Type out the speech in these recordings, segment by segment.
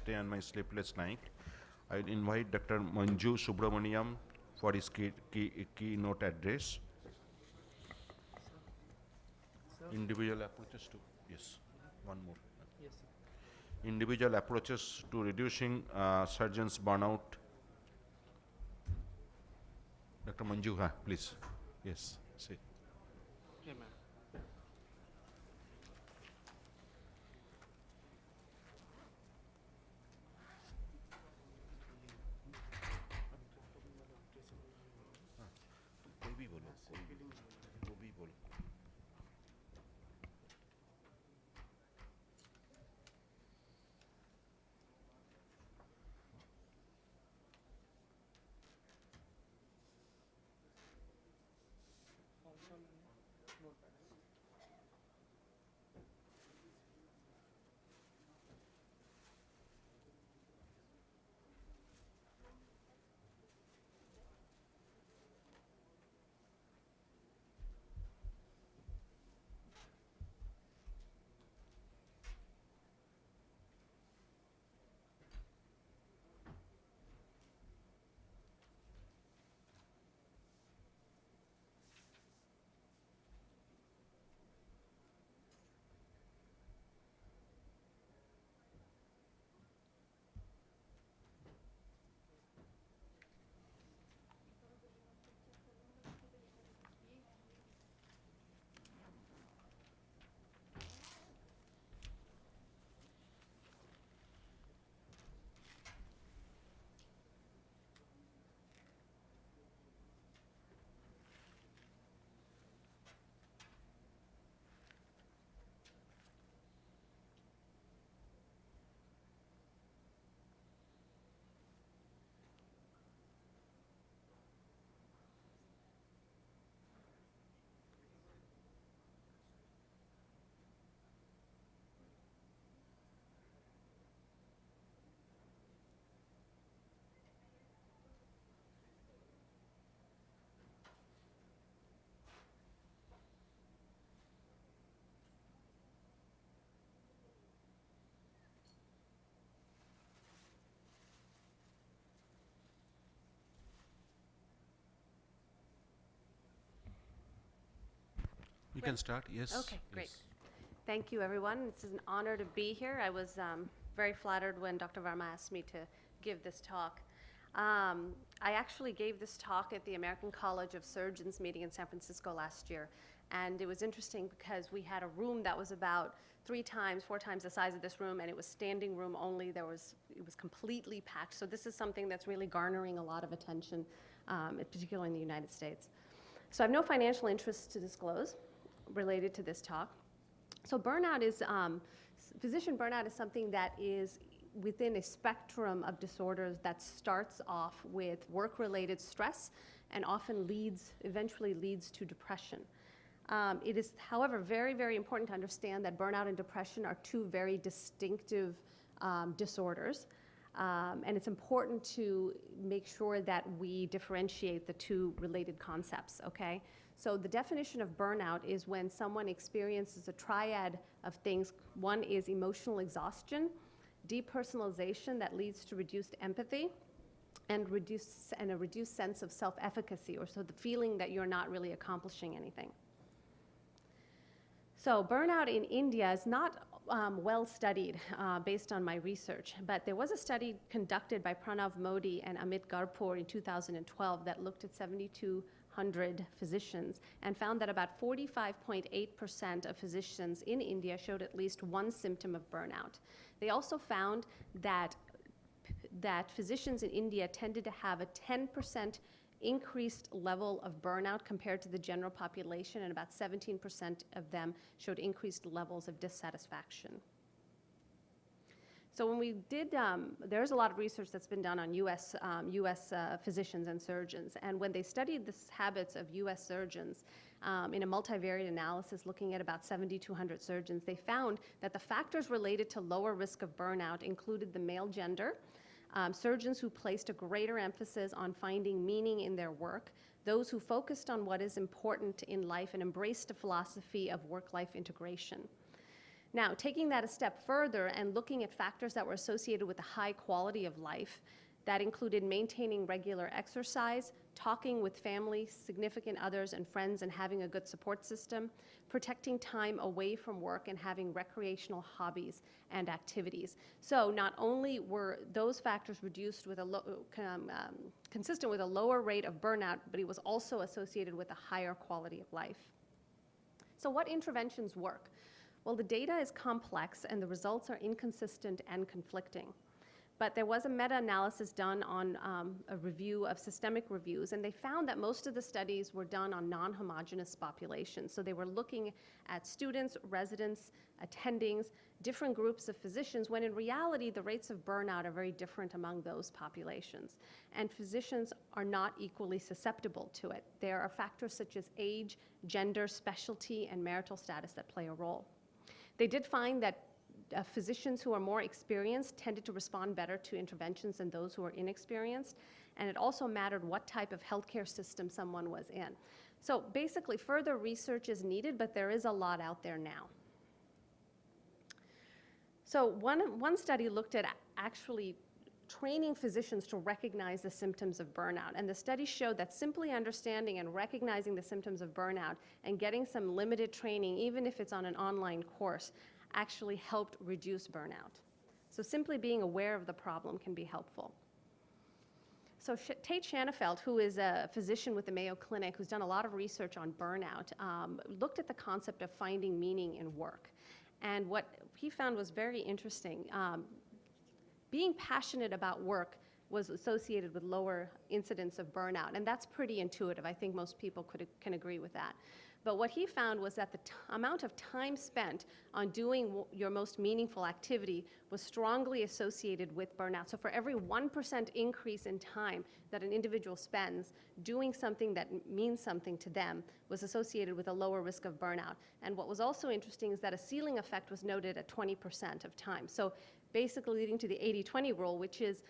day and my sleepless night. I invite Dr. Manju Subramaniam for his keynote address. Individual approaches to, yes, one more. Yes, sir. Individual approaches to reducing surgeons' burnout. Dr. Manju, please. Yes, say. Yeah, ma'am. कोई भी बोलो, वो भी बोलो. You can start, yes. Okay, great. Yes. Thank you, everyone. It's an honor to be here. I was very flattered when Dr. Verma asked me to give this talk. I actually gave this talk at the American College of Surgeons meeting in San Francisco last year. And it was interesting because we had a room that was about 4 times the size of this room, and it was standing room only. It was completely packed. So this is something that's really garnering a lot of attention, particularly in the United States. So I have no financial interests to disclose related to this talk. So burnout is, physician burnout is something that is within a spectrum of disorders that starts off with work-related stress and often eventually leads to depression. It is, however, very, very important to understand that burnout and depression are two very distinctive disorders. And it's important to make sure that we differentiate the two related concepts, okay? So the definition of burnout is when someone experiences a triad of things. One is emotional exhaustion, depersonalization that leads to reduced empathy, and a reduced sense of self-efficacy, or so the feeling that you're not really accomplishing anything. So burnout in India is not well studied based on my research, but there was a study conducted by Pranav Modi and Amit Garpur in 2012 that looked at 7,200 physicians and found that about 45.8% of physicians in India showed at least one symptom of burnout. They also found that physicians in India tended to have a 10% increased level of burnout compared to the general population, and about 17% of them showed increased levels of dissatisfaction. So when we did, there's a lot of research that's been done on US physicians and surgeons, and when they studied the habits of US surgeons in a multivariate analysis looking at about 7,200 surgeons, they found that the factors related to lower risk of burnout included the male gender, surgeons who placed a greater emphasis on finding meaning in their work, those who focused on what is important in life and embraced a philosophy of work-life integration. Now, taking that a step further and looking at factors that were associated with a high quality of life, that included maintaining regular exercise, talking with family, significant others, and friends, and having a good support system, protecting time away from work, and having recreational hobbies and activities. So not only were those factors reduced with consistent with a lower rate of burnout, but it was also associated with a higher quality of life. So what interventions work? Well, the data is complex and the results are inconsistent and conflicting. But there was a meta-analysis done on a review of systemic reviews, and they found that most of the studies were done on non-homogeneous populations. So they were looking at students, residents, attendings, different groups of physicians, when in reality, the rates of burnout are very different among those populations. And physicians are not equally susceptible to it. There are factors such as age, gender, specialty, and marital status that play a role. They did find that physicians who are more experienced tended to respond better to interventions than those who are inexperienced, and it also mattered what type of healthcare system someone was in. So basically, further research is needed, but there is a lot out there now. So one study looked at actually training physicians to recognize the symptoms of burnout, and the study showed that simply understanding and recognizing the symptoms of burnout and getting some limited training, even if it's on an online course, actually helped reduce burnout. So simply being aware of the problem can be helpful. So Tate Shanafelt, who is a physician with the Mayo Clinic, who's done a lot of research on burnout, looked at the concept of finding meaning in work. And what he found was very interesting. Being passionate about work was associated with lower incidence of burnout, and that's pretty intuitive. I think most people can agree with that. But what he found was that the amount of time spent on doing your most meaningful activity was strongly associated with burnout. So for every 1% increase in time that an individual spends doing something that means something to them was associated with a lower risk of burnout. And what was also interesting is that a ceiling effect was noted at 20% of time. So basically leading to the 80-20 rule, which is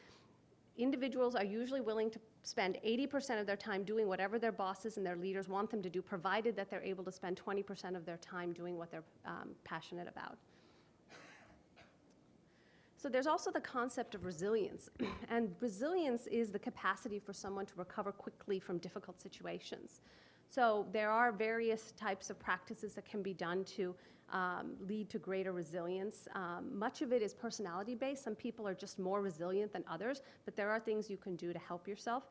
individuals are usually willing to spend 80% of their time doing whatever their bosses and their leaders want them to do, provided that they're able to spend 20% of their time doing what they're passionate about. So there's also the concept of resilience. And resilience is the capacity for someone to recover quickly from difficult situations. So there are various types of practices that can be done to lead to greater resilience. Much of it is personality-based. Some people are just more resilient than others, but there are things you can do to help yourself.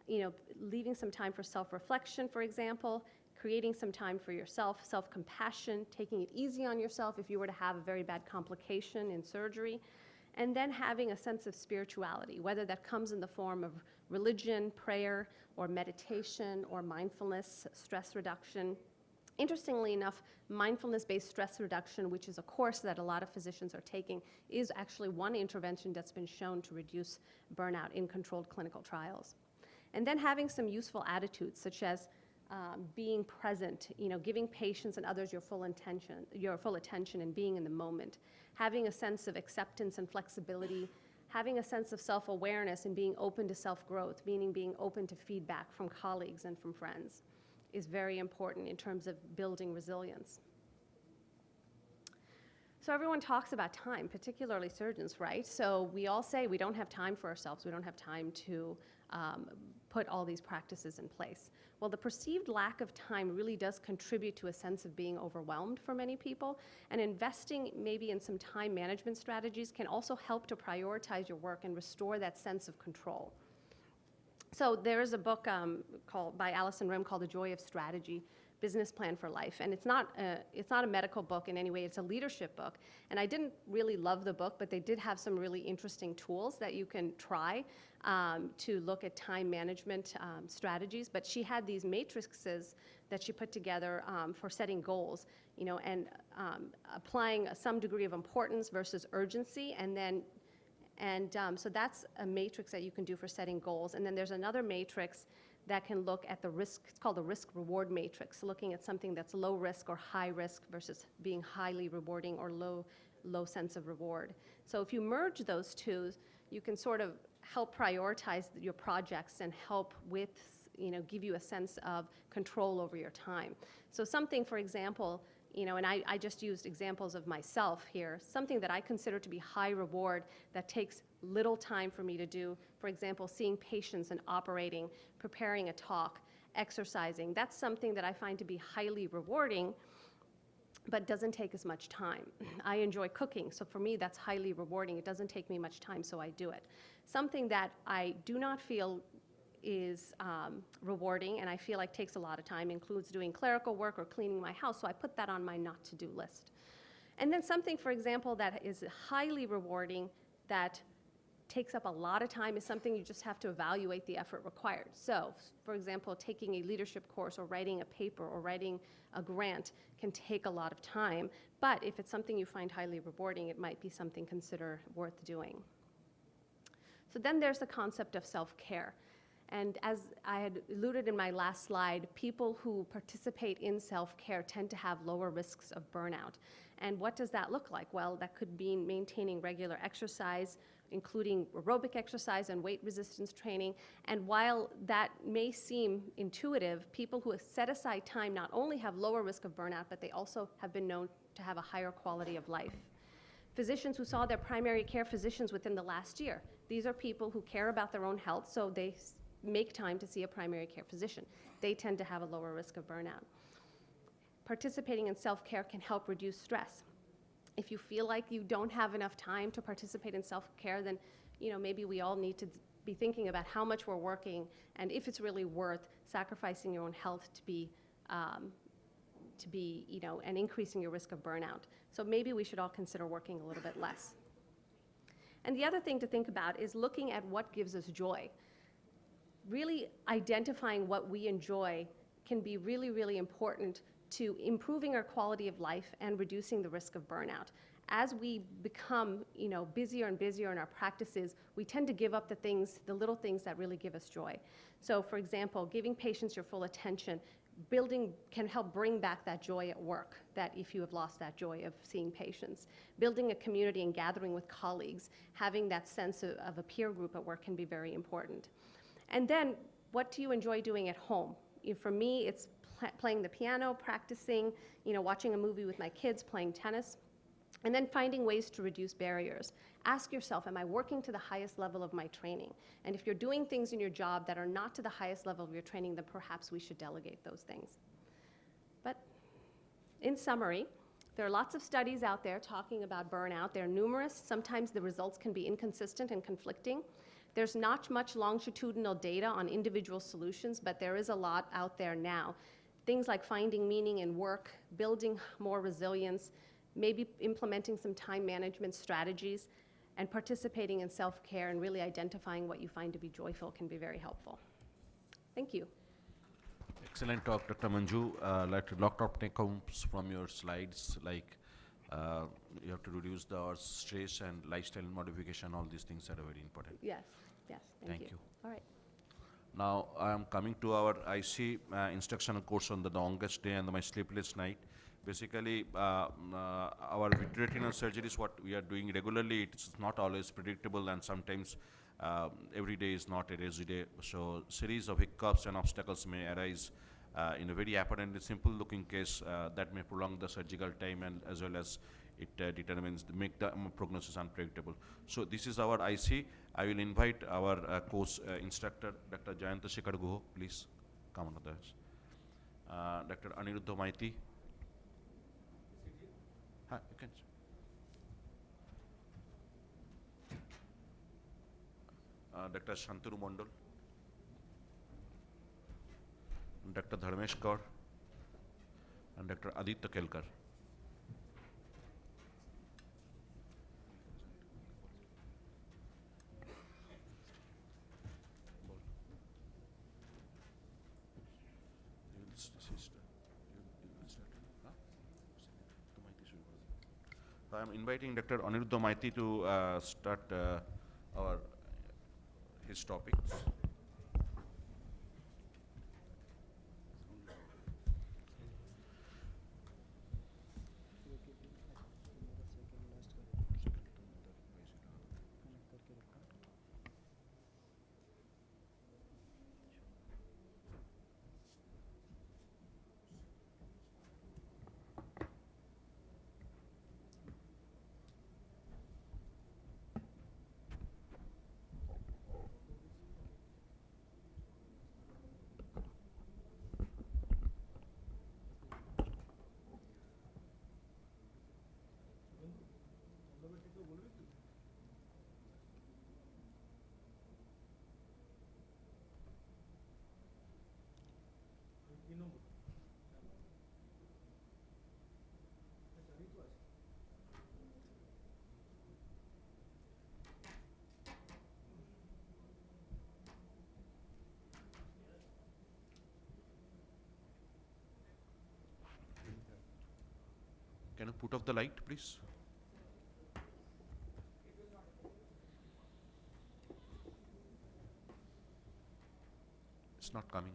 You know, leaving some time for self-reflection, for example, creating some time for yourself, self-compassion, taking it easy on yourself if you were to have a very bad complication in surgery, and then having a sense of spirituality, whether that comes in the form of religion, prayer, or meditation, or mindfulness, stress reduction. Interestingly enough, mindfulness-based stress reduction, which is a course that a lot of physicians are taking, is actually one intervention that's been shown to reduce burnout in controlled clinical trials. And then having some useful attitudes, such as being present, you know, giving patients and others your full attention and being in the moment, having a sense of acceptance and flexibility, having a sense of self-awareness and being open to self-growth, meaning being open to feedback from colleagues and from friends, is very important in terms of building resilience. So everyone talks about time, particularly surgeons, right? So we all say we don't have time for ourselves. We don't have time to put all these practices in place. Well, the perceived lack of time really does contribute to a sense of being overwhelmed for many people, and investing maybe in some time management strategies can also help to prioritize your work and restore that sense of control. So there is a book by Allison Rim called The Joy of Strategy, Business Plan for Life. And it's not a medical book in any way, it's a leadership book. And I didn't really love the book, but they did have some really interesting tools that you can try to look at time management strategies. But she had these matrices that she put together for setting goals, you know, and applying some degree of importance versus urgency, so that's a matrix that you can do for setting goals. And then there's another matrix that can look at the risk. It's called the risk-reward matrix, looking at something that's low risk or high risk versus being highly rewarding or low sense of reward. So if you merge those two, you can sort of help prioritize your projects and help with, you know, give you a sense of control over your time. So something, for example, And I just used examples of myself here, something that I consider to be high reward that takes little time for me to do. For example, seeing patients and operating, preparing a talk, exercising. That's something that I find to be highly rewarding, but doesn't take as much time. I enjoy cooking, so for me that's highly rewarding. It doesn't take me much time, so I do it. Something that I do not feel is rewarding and I feel like takes a lot of time includes doing clerical work or cleaning my house, so I put that on my not to-do list. And then something, for example, that is highly rewarding that takes up a lot of time is something you just have to evaluate the effort required. So, for example, taking a leadership course or writing a paper or writing a grant can take a lot of time, but if it's something you find highly rewarding, it might be something considered worth doing. So then there's the concept of self-care. And as I had alluded in my last slide, people who participate in self-care tend to have lower risks of burnout. And what does that look like? Well, that could mean maintaining regular exercise, including aerobic exercise and weight resistance training. And while that may seem intuitive, people who set aside time not only have lower risk of burnout, but they also have been known to have a higher quality of life. Physicians who saw their primary care physicians within the last year. These are people who care about their own health, so they make time to see a primary care physician. They tend to have a lower risk of burnout. Participating in self-care can help reduce stress. If you feel like you don't have enough time to participate in self-care, then maybe we all need to be thinking about how much we're working and if it's really worth sacrificing your own health to be and increasing your risk of burnout. So maybe we should all consider working a little bit less. And the other thing to think about is looking at what gives us joy. Really identifying what we enjoy can be really, really important to improving our quality of life and reducing the risk of burnout. As we become, busier and busier in our practices, we tend to give up the little things that really give us joy. So, for example, giving patients your full attention, can help bring back that joy at work, that if you have lost that joy of seeing patients. Building a community and gathering with colleagues, having that sense of a peer group at work can be very important. And then, what do you enjoy doing at home? For me, it's playing the piano, practicing, watching a movie with my kids, playing tennis, and then finding ways to reduce barriers. Ask yourself, am I working to the highest level of my training? And if you're doing things in your job that are not to the highest level of your training, then perhaps we should delegate those things. But in summary, there are lots of studies out there talking about burnout. They're numerous. Sometimes the results can be inconsistent and conflicting. There's not much longitudinal data on individual solutions, but there is a lot out there now. Things like finding meaning in work, building more resilience, maybe implementing some time management strategies, and participating in self-care and really identifying what you find to be joyful can be very helpful. Thank you. Excellent talk, Dr. Manju. Like a lot of take-homes from your slides, like you have to reduce the stress and lifestyle modification. All these things are very important. Yes, thank you. All right. Now I am coming to our IC instructional course on the longest day and my sleepless night. Basically, our vitreoretinal surgery is what we are doing regularly. It's not always predictable, and sometimes every day is not a rosy day. So, series of hiccups and obstacles may arise in a very apparently simple-looking case that may prolong the surgical time, and as well as it make the prognosis unpredictable. So, this is our IC. I will invite our course instructor, Dr. Jayanta Shekhar Guho, please come on this. Dr. Aniruddha Maiti. You can. Dr. Shantanu Mondal, Dr. Dharmesh Kaur, and Dr. Aditya Kelkar. I am inviting Dr. Aniruddha Maiti to start his topics. Can you put off the light, please? It's not coming.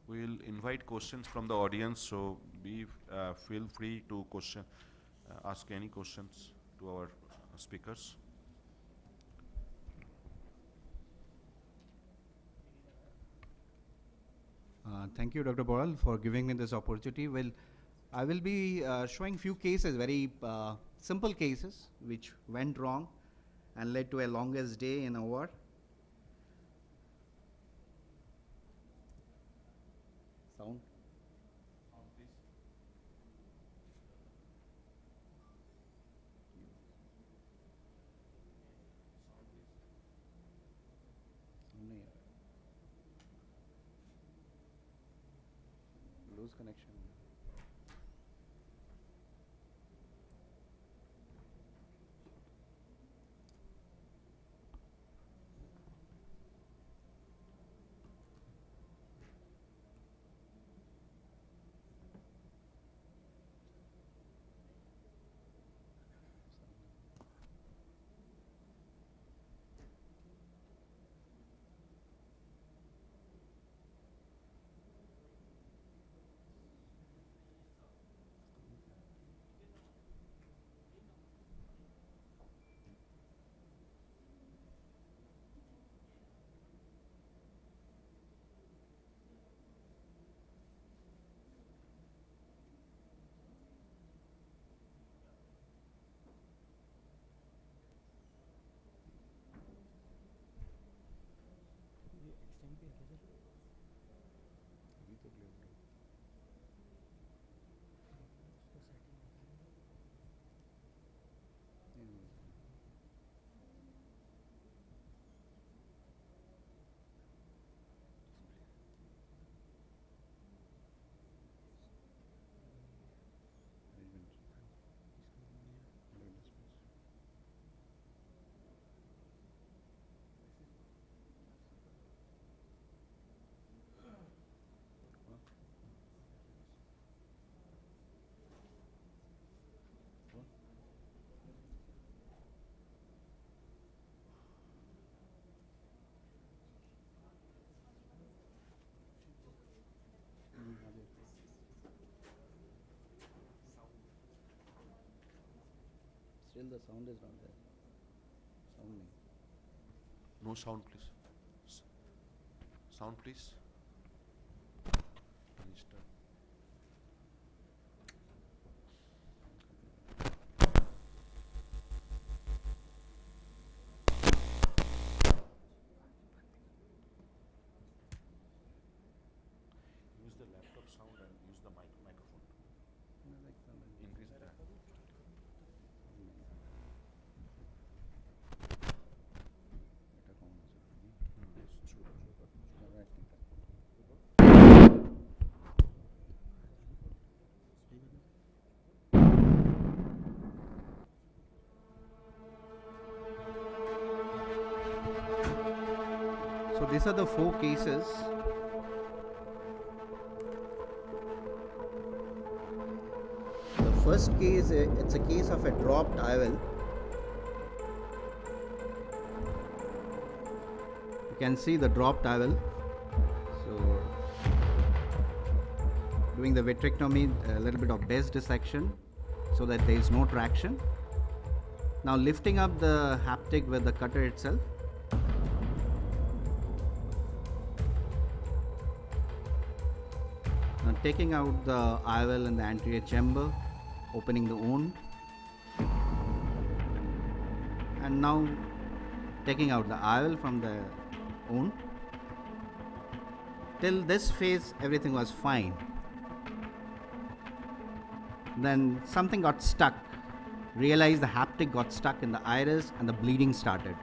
We'll invite questions from the audience, so feel free to ask any questions to our speakers. Thank you, Dr. Boral, for giving me this opportunity. Well, I will be showing few cases, very simple cases, which went wrong and led to a longest day in a ward. Sound? Lose connection. Still the sound is not there. Sound nahi. No sound, please. Sound, please. Restart. Use the laptop sound and use the microphone. Increase that. It's true. So these are the 4 cases. The first case, it's a case of a dropped IOL. You can see the dropped IOL. So doing the vitrectomy, a little bit of base dissection so that there is no traction. Now lifting up the haptic with the cutter itself. Now taking out the IOL in the anterior chamber, opening the wound, and now taking out the IOL from the wound. Till this phase everything was fine. Then something got stuck. Realized the haptic got stuck in the iris and the bleeding started.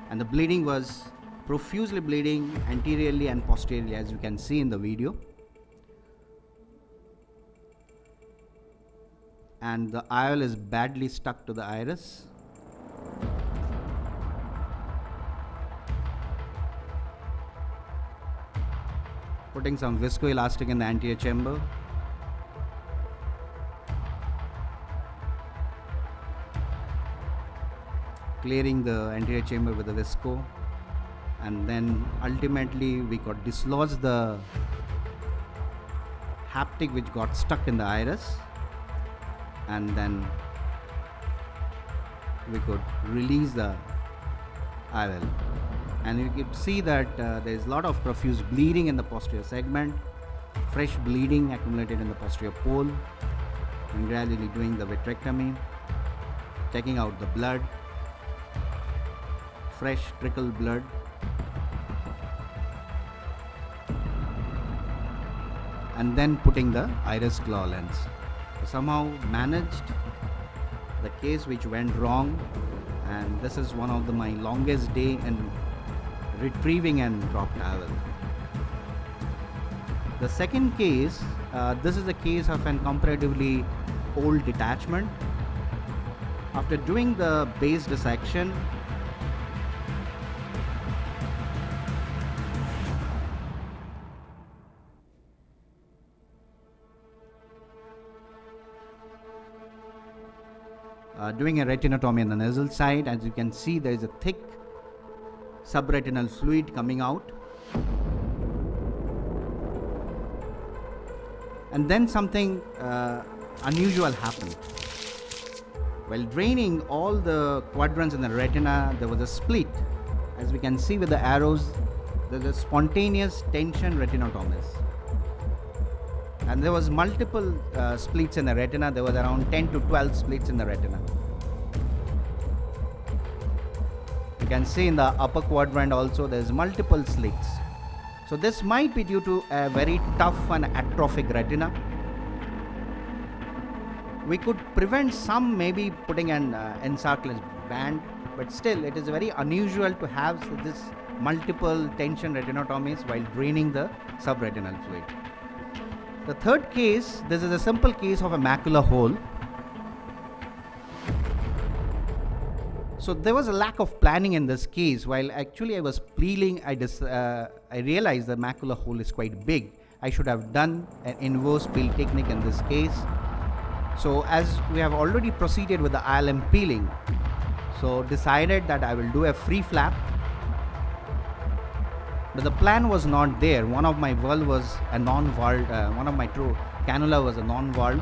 And the bleeding was profusely bleeding anteriorly and posteriorly, as you can see in the video. And the IOL is badly stuck to the iris. Putting some viscoelastic in the anterior chamber. Clearing the anterior chamber with the visco, and then ultimately we got dislodged the haptic which got stuck in the iris, and then we could release the IOL. And you can see that there is a lot of profuse bleeding in the posterior segment, fresh bleeding accumulated in the posterior pole, and gradually doing the vitrectomy, taking out the blood, fresh trickle blood, and then putting the iris claw lens. Somehow managed the case which went wrong, and this is one of my longest day in retrieving and dropped IOL. The second case, this is a case of an comparatively old detachment. After doing the base dissection, doing a retinotomy on the nasal side, as you can see there is a thick subretinal fluid coming out, and then something unusual happened. While draining all the quadrants in the retina, there was a split. As we can see with the arrows, there's a spontaneous tension retinotomies, and there was multiple splits in the retina. There was around 10 to 12 splits in the retina. You can see in the upper quadrant also there's multiple slits. So this might be due to a very tough and atrophic retina. We could prevent some, maybe putting an encerclage band, but still it is very unusual to have this multiple tension retinotomies while draining the subretinal fluid. The third case, this is a simple case of a macular hole. So there was a lack of planning in this case. While actually I was peeling, I realized the macular hole is quite big. I should have done an inverse peel technique in this case. So as we have already proceeded with the ILM peeling, so decided that I will do a free flap. But the plan was not there. One of my valve was a non-valve, one of my true cannula was a non-valve.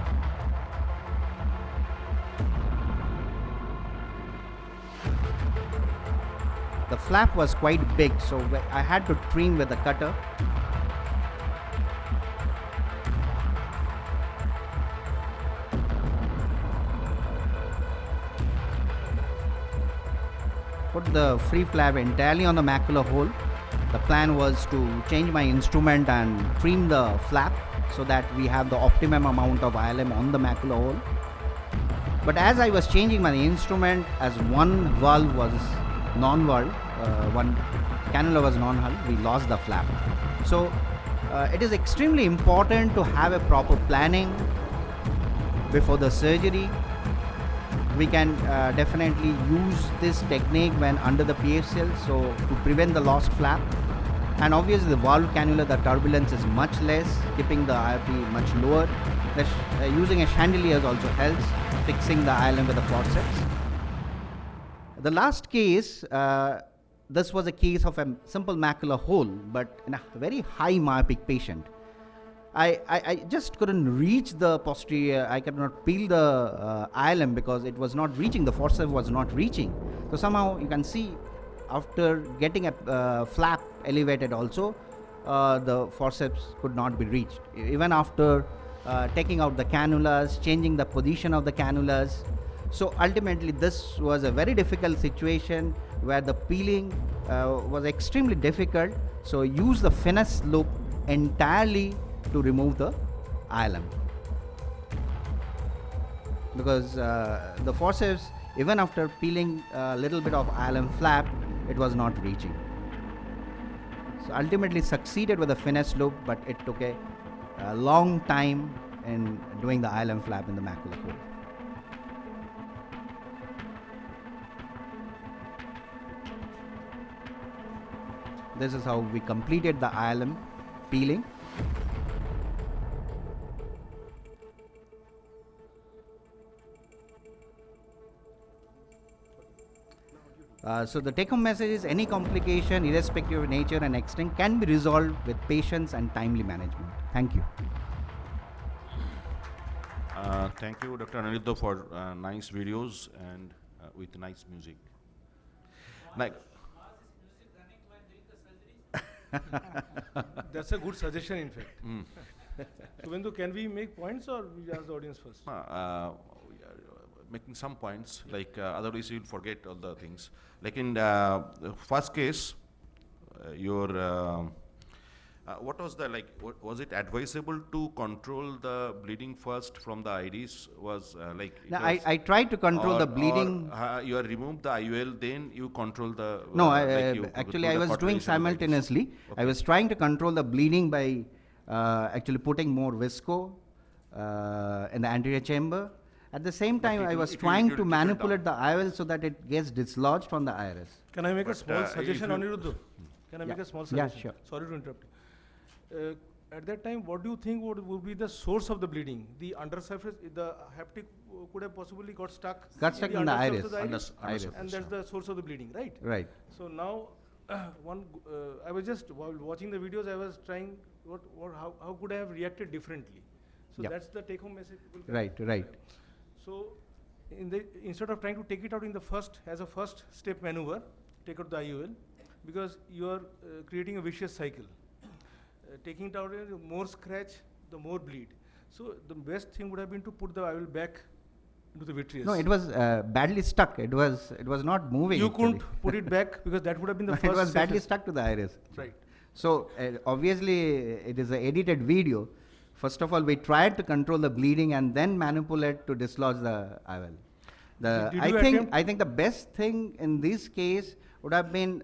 The flap was quite big, so I had to trim with the cutter. Put the free flap entirely on the macular hole. The plan was to change my instrument and trim the flap so that we have the optimum amount of ILM on the macular hole. But as I was changing my instrument, as one valve was non-valve, one cannula was non-hull, we lost the flap. So it is extremely important to have a proper planning before the surgery. We can definitely use this technique when under the PFCL, so to prevent the lost flap. And obviously the valve cannula, the turbulence is much less, keeping the IOP much lower. Using a chandelier also helps, fixing the ILM with the forceps. The last case, this was a case of a simple macular hole, but in a very high myopic patient. I just couldn't reach the posterior, I could not peel the ILM because it was not reaching, the forceps was not reaching. So somehow you can see after getting a flap elevated also, the forceps could not be reached. Even after taking out the cannulas, changing the position of the cannulas. So ultimately this was a very difficult situation where the peeling was extremely difficult. So use the finesse loop entirely to remove the ILM, because the forceps, even after peeling a little bit of ILM flap, it was not reaching. So ultimately succeeded with the finesse loop, but it took a long time in doing the ILM flap in the macular hole. This is how we completed the ILM peeling. So the take-home message is any complication, irrespective of nature and extent, can be resolved with patience and timely management. Thank you. Thank you, Dr. Aniruddha, for nice videos and with nice music. Like, That's a good suggestion, in fact. Subhendu, can we make points or we ask the audience first? we are making some points, like otherwise you'll forget all the things. Like in the first case, what was the, like, was it advisable to control the bleeding first from the IDs? Was like it Now, was- I tried to control the bleeding. Or, you removed the IUL, then you control the. No, like you actually do I the was doing cauterization of the IDs. simultaneously. I Okay. was trying to control the bleeding by actually putting more visco in the anterior chamber. At the same time, I was trying to manipulate the IOL so that it gets dislodged from the iris. Can I make a But, small if suggestion, you- Aniruddha? Can I make a small Yeah, suggestion? sure. Sorry to interrupt. At that time, what do you think would be the source of the bleeding? The undersurface, the haptic could have possibly got stuck. Got stuck in the undersurface iris. of the Iris. Iris. And that's the source of the bleeding, right? Right. So now, I was just while watching the videos, I was trying how could I have reacted differently? So Yeah. that's the take-home message. Right. So, instead of trying to take it out in the as a first step maneuver, take out the IUL, because you are creating a vicious cycle. Taking it out, the more scratch, the more bleed. So the best thing would have been to put the IUL back into the vitreous. No, it was badly stuck. It was not moving. You actually. couldn't put it back because that would have been the It first. was badly safest- stuck to the iris. Right. So obviously it is an edited video. First of all, we tried to control the bleeding and then manipulate to dislodge the IOL. Did you I think the best thing in this case would have been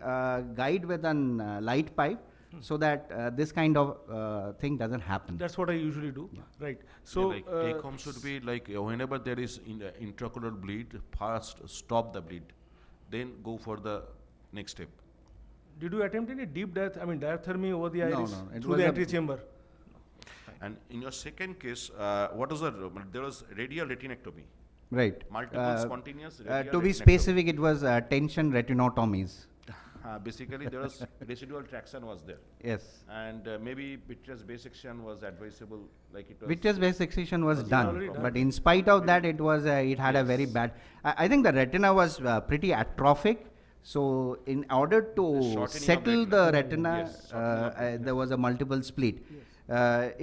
guide with an light pipe so that this kind of thing doesn't happen. That's what I usually do. Yeah. Right. So, So like take home should be like whenever there is intraocular bleed, first stop the bleed, then go for the next step. did you attempt any deep diathermy over the No, iris no, it through was the a- anterior chamber? And in your second case, what was there was radial retinectomy, Right. multiple spontaneous. To radial be retinectomy. specific, it was tension retinotomies. Basically, there was residual traction was there, Yes. and maybe vitreous bisection was advisable, like it was. Vitreous bisection was Was done, already done. but in spite of that, it had a very Yes. bad. I think the retina was pretty atrophic. So in order The to shortening of settle retina. the retina, Yes, shortening of retina. there was a multiple split.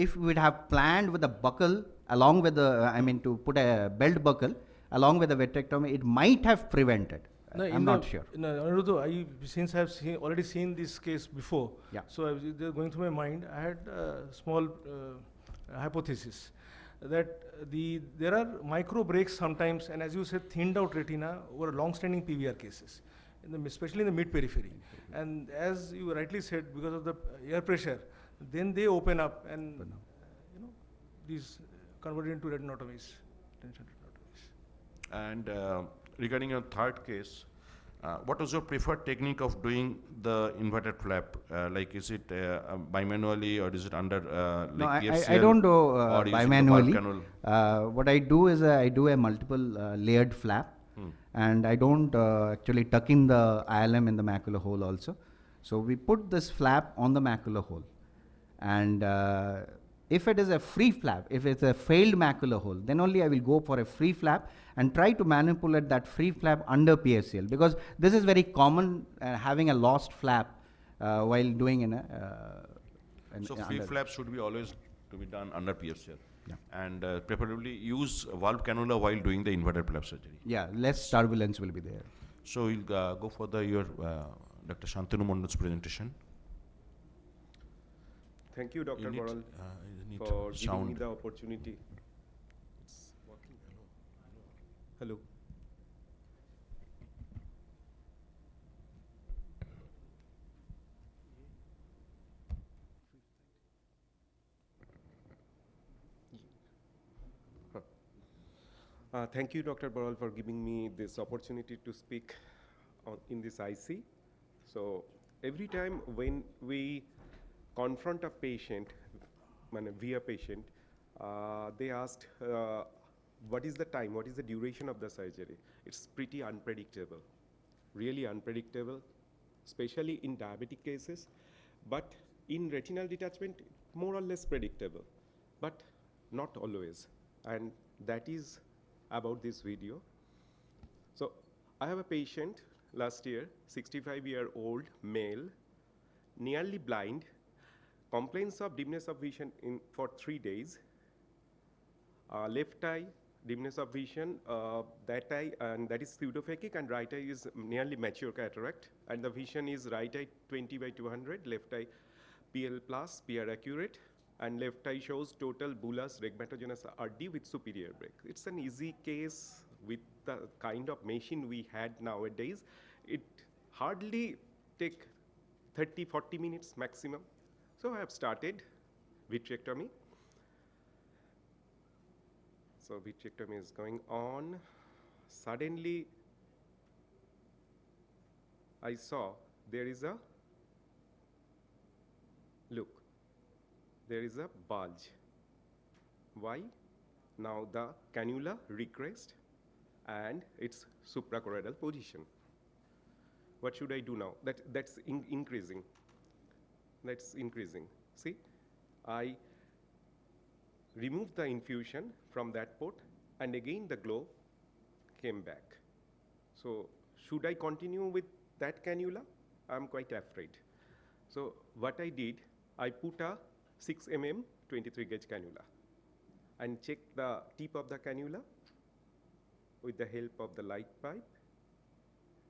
If we would have planned with a buckle along with to put a belt buckle along with the vitrectomy, it might have prevented. I'm not sure. No, Aniruddha, since I've already seen this case before, Yeah. so I was going through my mind, I had a small hypothesis that there are micro breaks sometimes, and as you said, thinned out retina over long-standing PVR cases, especially in the mid-periphery. And as you rightly said, because of the air pressure, then they open up and these converted into retinotomies, tension retinotomies. And regarding your third case, what was your preferred technique of doing the inverted flap? Like, is it bimanually or is it under No, like I PFCL don't do or using the valve canal? bimanually. What I do is I do a multiple layered flap, and I don't actually tuck in the ILM in the macular hole also. So we put this flap on the macular hole, and if it is a free flap, if it's a failed macular hole, then only I will go for a free flap and try to manipulate that free flap under PFCL, because this is very common having a lost flap while doing in a. So free flap should be always to be done under PFCL. Yeah. And preferably use valve cannula while doing the inverted flap surgery. Yeah, less turbulence will be there. So we'll go for your Dr. Shantanu Mondal's presentation. Thank you, Dr. You need, Boral, you need for giving me sound. the opportunity. It's working. Hello. Thank you, Dr. Boral, for giving me this opportunity to speak in this IC. So every time when we confront a patient, via patient, they asked, what is the time, what is the duration of the surgery? It's pretty unpredictable, really unpredictable, especially in diabetic cases. But in retinal detachment, more or less predictable, but not always. And that is about this video. So I have a patient last year, 65-year-old male, nearly blind, complains of dimness of vision for 3 days. Left eye, dimness of vision, that eye, and that is pseudophakic, and right eye is nearly mature cataract, and the vision is right eye 20/200, left eye PL plus, PR accurate, and left eye shows total bullous rhegmatogenous RD with superior break. It's an easy case with the kind of machine we had nowadays. It hardly take 30-40 minutes maximum. So I have started vitrectomy. So vitrectomy is going on. Suddenly, I saw there is a, look, there is a bulge. Why? Now the cannula recrest and its suprachoroidal position. What should I do now? That's increasing. That's increasing. See, I remove the infusion from that port, and again the glow came back. So should I continue with that cannula? I'm quite afraid. So what I did, I put a 6 mm 23 gauge cannula and checked the tip of the cannula with the help of the light pipe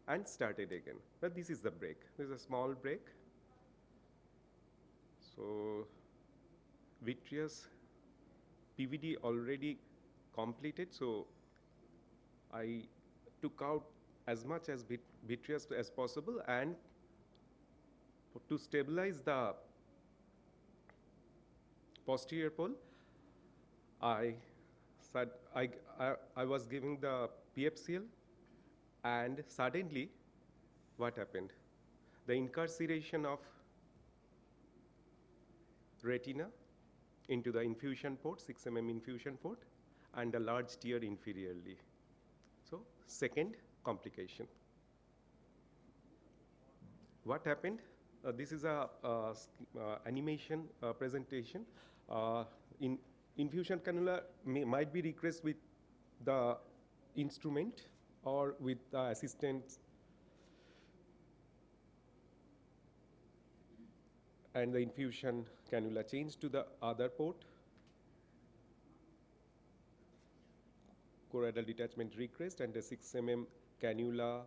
and started again. But this is the break. There's a small break. So vitreous PVD already completed, so I took out as much as vitreous as possible, and to stabilize the posterior pole, I was giving the PFCL, and suddenly what happened? The incarceration of retina into the infusion port, 6 mm infusion port, and a large tear inferiorly. So second complication. What happened? This is a animation presentation. In infusion cannula might be regressed with the instrument or with the assistant, and the infusion cannula changed to the other port. Choroidal detachment regressed, and the 6 mm cannula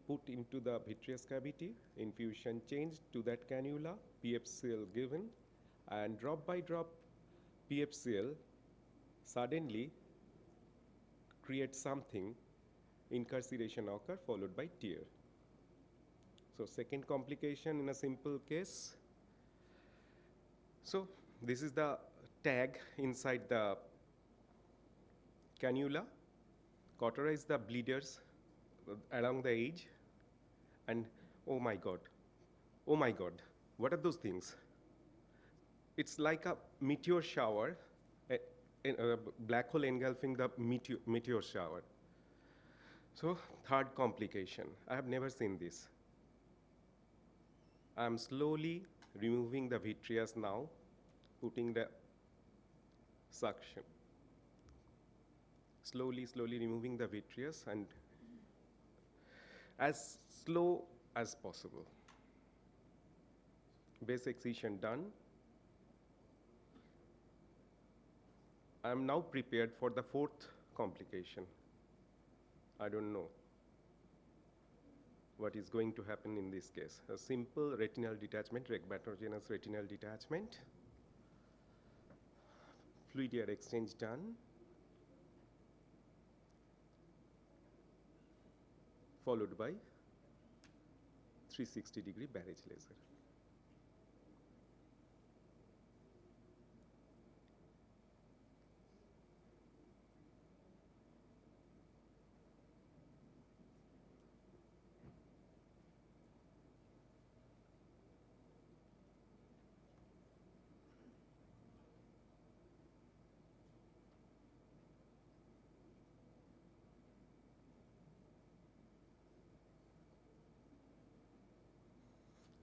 put into the vitreous cavity. Infusion changed to that cannula, PFCL given, and drop by drop PFCL suddenly creates something, incarceration occur followed by tear. So second complication in a simple case. So this is the tag inside the cannula, cauterize the bleeders along the edge, and oh my God, what are those things? It's like a meteor shower, a black hole engulfing the meteor shower. So third complication, I have never seen this. I'm slowly removing the vitreous now, putting the suction. Slowly removing the vitreous, and as slow as possible. Base excision done. I am now prepared for the fourth complication. I don't know what is going to happen in this case. A simple retinal detachment, rhegmatogenous retinal detachment. Fluid air exchange done. Followed by 360-degree barrage laser.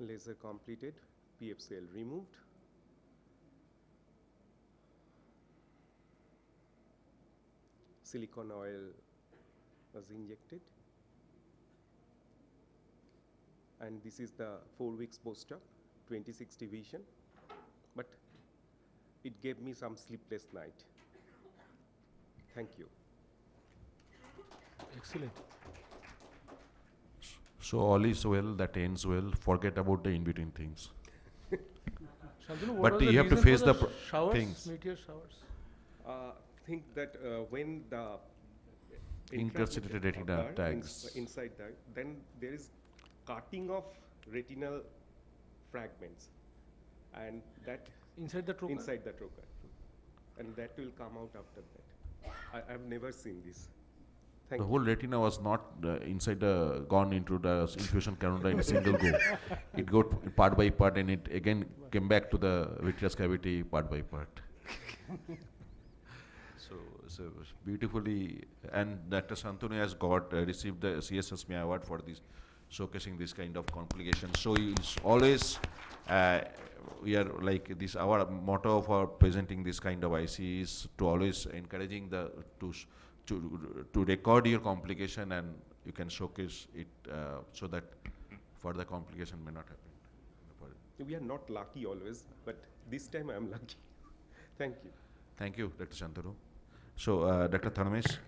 Laser completed, PFCL removed. Silicone oil was injected. And this is the 4 weeks post-op, 20/60 vision. But it gave me some sleepless night. Thank you. Excellent. So all is well that ends well. Forget about the in-between things. Shantanu, what But was the you have to reason face for the showers, things. meteor showers? Think that when the Incarcerated retina occur tags. inside that, then there is cutting of retinal fragments, and that Inside the trocar? inside the trocar, and that will come out after that. I've never seen this. Thank The you. whole retina was not inside the gone into the infusion canula in a single go. It got part by part, and it again came back to the vitreous cavity part by part. So beautifully, and Dr. Santanu has got received the CSSME award for this showcasing this kind of complications. So it's always we are like this. Our motto for presenting this kind of IC is to always encouraging the to record your complication, and you can showcase it so that further complication may not happen. We are not lucky always, but this time I'm lucky. Thank you. Thank you, Dr. Shantanu. So, Dr. Tharmesh,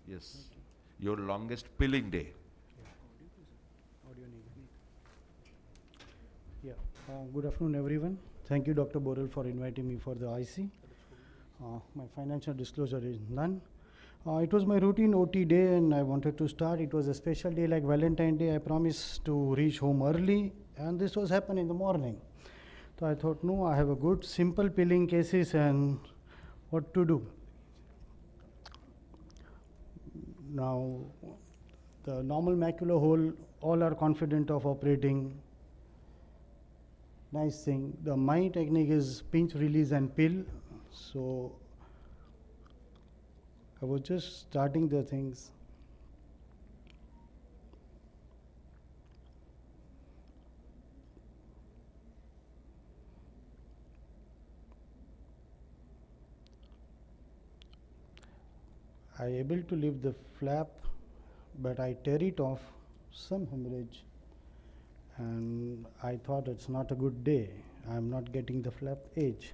yes, your longest pilling day. Yeah. Good afternoon, everyone. Thank you, Dr. Boral, for inviting me for the IC. My financial disclosure is none. It was my routine OT day, and I wanted to start. It was a special day like Valentine Day. I promised to reach home early, and this was happening in the morning. So I thought, no, I have a good, simple pilling cases, and what to do? Now, the normal macular hole, all are confident of operating. Nice thing. My technique is pinch, release, and pill. So I was just starting the things. I able to lift the flap, but I tear it off, some hemorrhage, and I thought it's not a good day. I'm not getting the flap edge.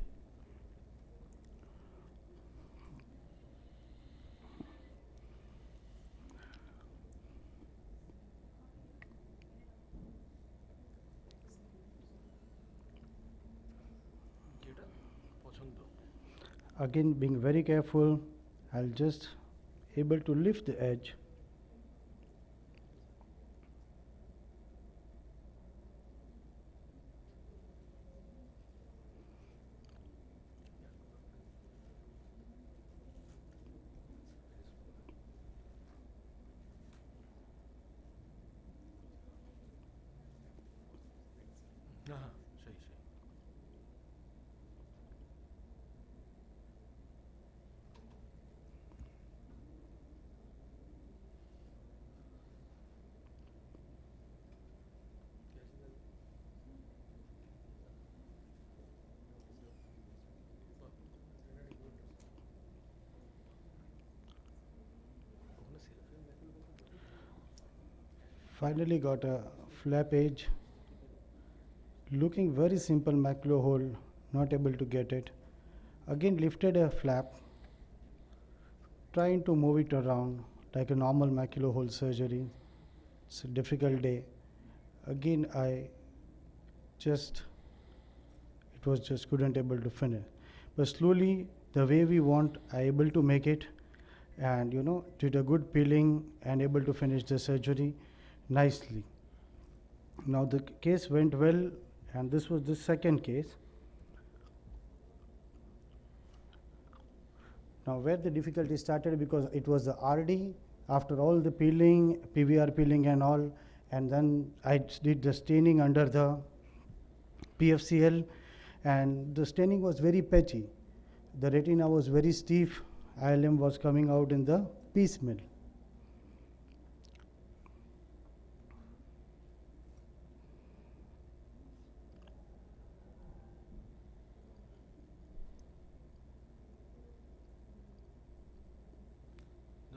Again, being very careful, I'll just able to lift the edge. सही सही. Finally got a flap edge. Looking very simple macular hole, not able to get it. Again lifted a flap, trying to move it around like a normal macular hole surgery. It's a difficult day. Again it was just couldn't able to finish. But slowly, the way we want, I able to make it, and did a good peeling and able to finish the surgery nicely. Now the case went well, and this was the second case. Now where the difficulty started, because it was the RD, after all the peeling, PVR peeling and all, and then I did the staining under the PFCL, and the staining was very patchy. The retina was very stiff, ILM was coming out in the piecemeal.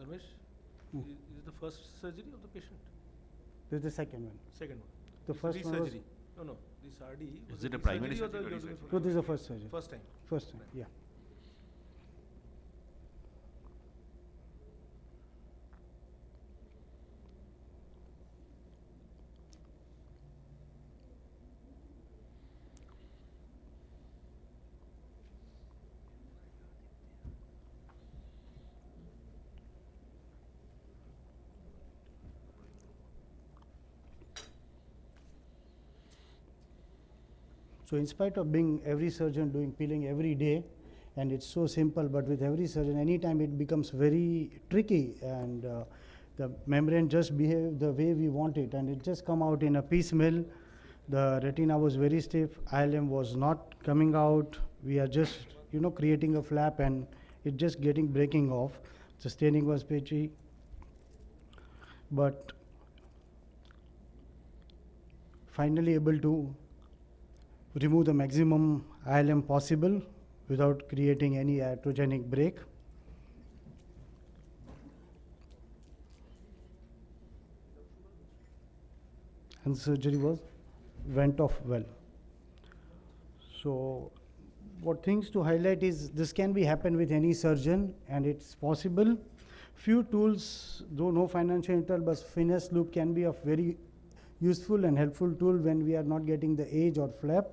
Ramesh, is it the first surgery of the patient? This is the second one. Second one. The It's first one was, re-surgery. No, this RD. was Is it a re-surgery primary or the surgery or you're doing re-surgery? no, this is the first surgery. First time. First time, yeah. So in spite of being every surgeon doing peeling every day, and it's so simple, but with every surgeon, anytime it becomes very tricky, and the membrane just behave the way we want it, and it just come out in a piecemeal. The retina was very stiff, ILM was not coming out. We are just, creating a flap, and it just breaking off. The staining was patchy, but finally able to remove the maximum ILM possible without creating any iatrogenic break. And surgery went off well. So what things to highlight is this can be happen with any surgeon, and it's possible. Few tools, though no financial interest, but finesse loop can be a very useful and helpful tool when we are not getting the edge or flap.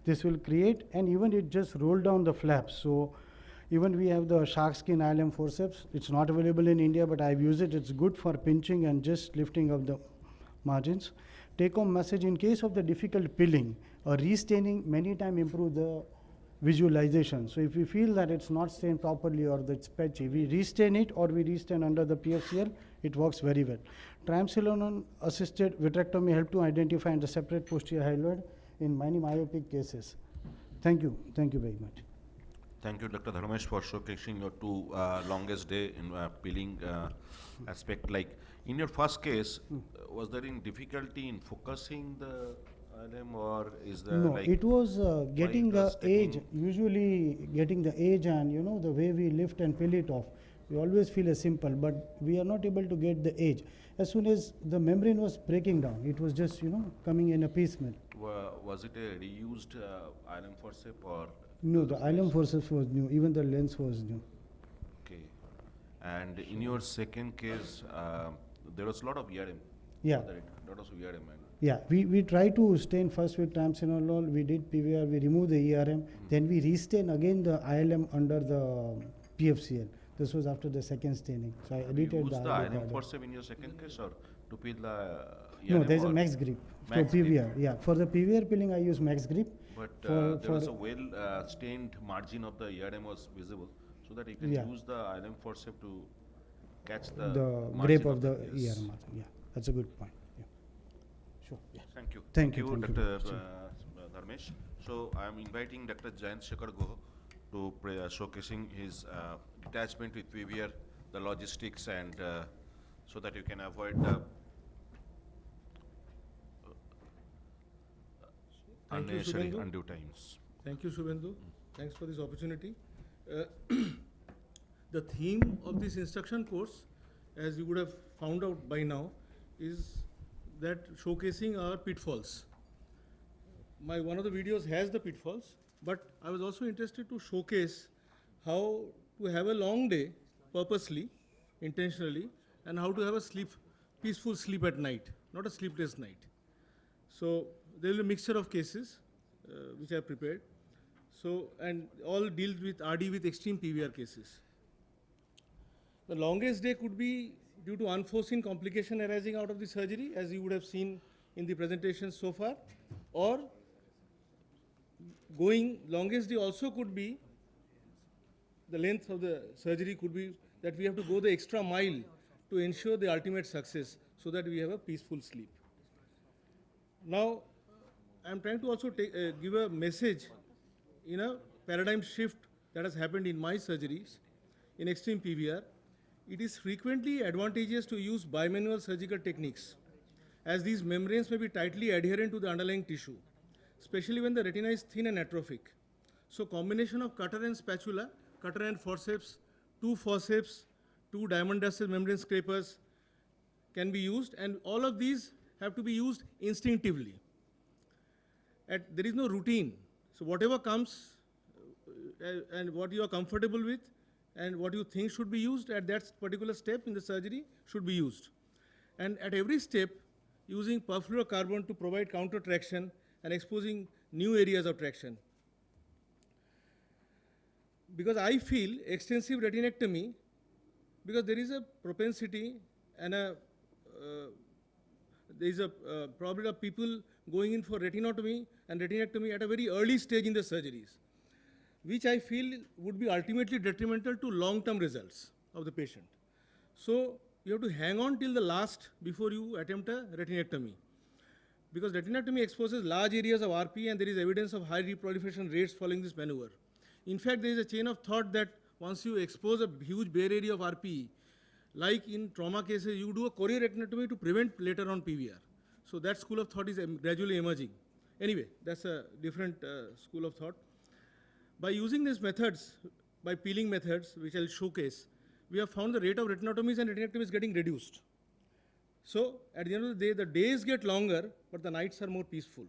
This will create, and even it just roll down the flap. So even we have the shark skin ILM forceps. It's not available in India, but I've used it. It's good for pinching and just lifting of the margins. Take home message: in case of the difficult peeling or restaining, many times improve the visualization. So if we feel that it's not stained properly or that it's patchy, we restain it, or we restain under the PFCL. It works very well. Triamcinolone assisted vitrectomy help to identify and separate posterior hyaloid in many myopic cases. Thank you very much. Thank you, Dr. Dharmesh, for showcasing your two longest day in peeling aspect. Like in your first case, was there any difficulty in focusing the ILM, or is there No, like it was getting it the was edge, taking- usually getting the edge, and the way we lift and peel it off. We always feel as simple, but we are not able to get the edge. As soon as the membrane was breaking down, it was just, coming in a piecemeal. was it a reused ILM forceps or? No, the ILM forceps was new, even the lens was new. Okay. And in your second case, there was a lot of ERM. Yeah. Lot of ERM. And Yeah, we try to stain first with triamcinolone, we did PVR, we removed the ERM, then we restain again the ILM under the PFCL. This was after the second staining. So I have you edited used the ILM ILM powder. forceps in your second case, or to peel the No, ERM, there's a or- max grip. Max For grip. PVR, yeah. For the PVR peeling, I use max grip. But For- there was for- a well stained margin of the ERM was visible, so that you can Yeah. use the ILM forceps to catch the, The margin grape of the yes. ERM margin, yeah. That's a good point, yeah. Sure, yeah. Thank you. Thank you, Dr. Sure. Dharmesh. So I am inviting Dr. Jayant Shekhar Goh to showcasing his detachment with PVR, the logistics, and so that you can avoid the Thank you, unnecessary Subhendu. undue times. Thank you, Subhendu. Thanks for this opportunity. The theme of this instruction course, as you would have found out by now, is that showcasing our pitfalls. One of the videos has the pitfalls, but I was also interested to showcase how to have a long day purposely, intentionally, and how to have a peaceful sleep at night, not a sleepless night. So there will be a mixture of cases which I have prepared. So, and all deal with RD with extreme PVR cases. The longest day could be due to unforeseen complication arising out of the surgery, as you would have seen in the presentation so far, or longest day also could be, the length of the surgery could be that we have to go the extra mile to ensure the ultimate success so that we have a peaceful sleep. Now, I am trying to also give a message in a paradigm shift that has happened in my surgeries in extreme PVR. It is frequently advantageous to use bimanual surgical techniques, as these membranes may be tightly adherent to the underlying tissue, especially when the retina is thin and atrophic. So combination of cutter and spatula, cutter and forceps, two forceps, 2 diamond dusted membrane scrapers can be used, and all of these have to be used instinctively. There is no routine. So whatever comes and what you are comfortable with and what you think should be used at that particular step in the surgery should be used. And at every step, using perfluorocarbon to provide counter traction and exposing new areas of traction. Because I feel extensive retinectomy, because there is a propensity and there is a probability of people going in for retinotomy and retinectomy at a very early stage in the surgeries, which I feel would be ultimately detrimental to long-term results of the patient. So you have to hang on till the last before you attempt a retinectomy. Because retinectomy exposes large areas of RP and there is evidence of high reproliferation rates following this maneuver. In fact, there is a chain of thought that once you expose a huge bare area of RP, like in trauma cases, you do a chorioretinectomy to prevent later on PVR. So that school of thought is gradually emerging. Anyway, that's a different school of thought. By using these methods, by peeling methods, which I'll showcase, we have found the rate of retinotomies and retinectomies getting reduced. So at the end of the days get longer, but the nights are more peaceful.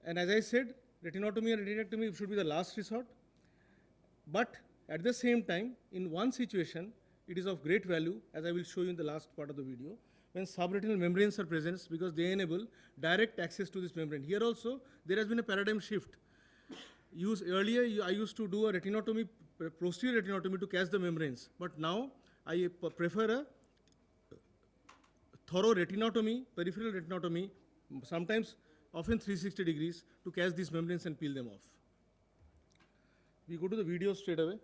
And as I said, retinotomy and retinectomy should be the last resort. But at the same time, in one situation, it is of great value, as I will show you in the last part of the video, when subretinal membranes are present, because they enable direct access to this membrane. Here also, there has been a paradigm shift. Earlier, I used to do a retinotomy, posterior retinotomy to catch the membranes. But now, I prefer a thorough retinotomy, peripheral retinotomy, sometimes often 360 degrees, to catch these membranes and peel them off. We go to the video straight away.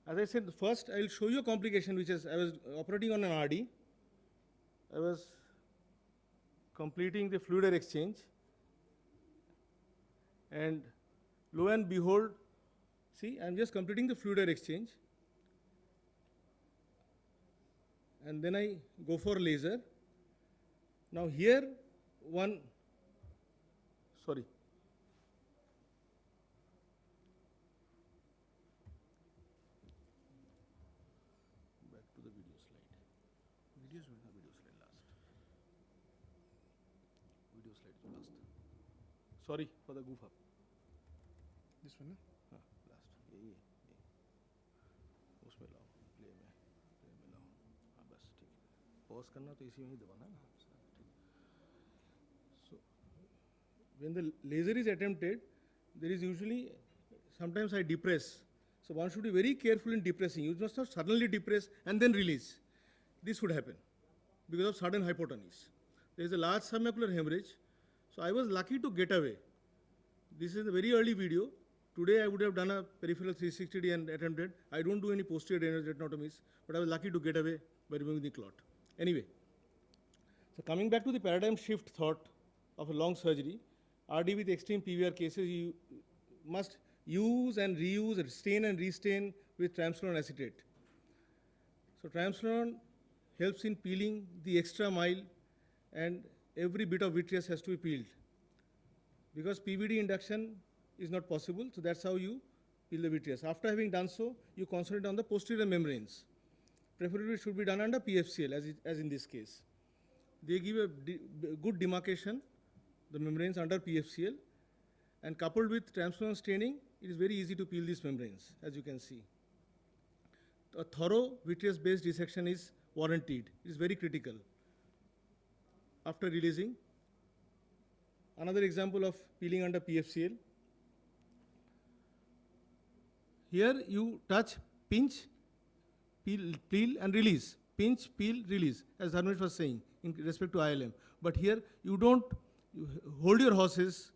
As I said, first I will show you a complication, which is I was operating on an RD. I was completing the fluid air exchange, and lo and behold, see, I am just completing the fluid air exchange, and then I go for laser. Now here sorry. Back to the video slide. Video slide last. Video slide is last. Sorry for the goof up. This one, Last. ये उसमें लाओ, play में लाओ. हाँ बस ठीक. Pause करना तो इसी में ही दबाना है ना. So when the laser is attempted, there is usually, sometimes I depress. So one should be very careful in depressing. You must not suddenly depress and then release. This would happen because of sudden hypotonies. There is a large submacular hemorrhage. So I was lucky to get away. This is a very early video. Today I would have done a peripheral 360 and attempted. I don't do any posterior retinotomies, but I was lucky to get away by removing the clot. Anyway, so coming back to the paradigm shift thought of a long surgery, RD with extreme PVR cases, you must use and reuse, stain and restain with triamcinolone acetate. So triamcinolone helps in peeling the extra mile, and every bit of vitreous has to be peeled. Because PVD induction is not possible, so that's how you peel the vitreous. After having done so, you concentrate on the posterior membranes. Preferably it should be done under PFCL, as in this case. They give a good demarcation, the membranes under PFCL, and coupled with triamcinolone staining, it is very easy to peel these membranes, as you can see. A thorough vitreous-based dissection is warranted. It is very critical. After releasing, another example of peeling under PFCL. Here you touch, pinch, peel and release. Pinch, peel, release, as Dharmesh was saying in respect to ILM. But here you don't, you hold your horses,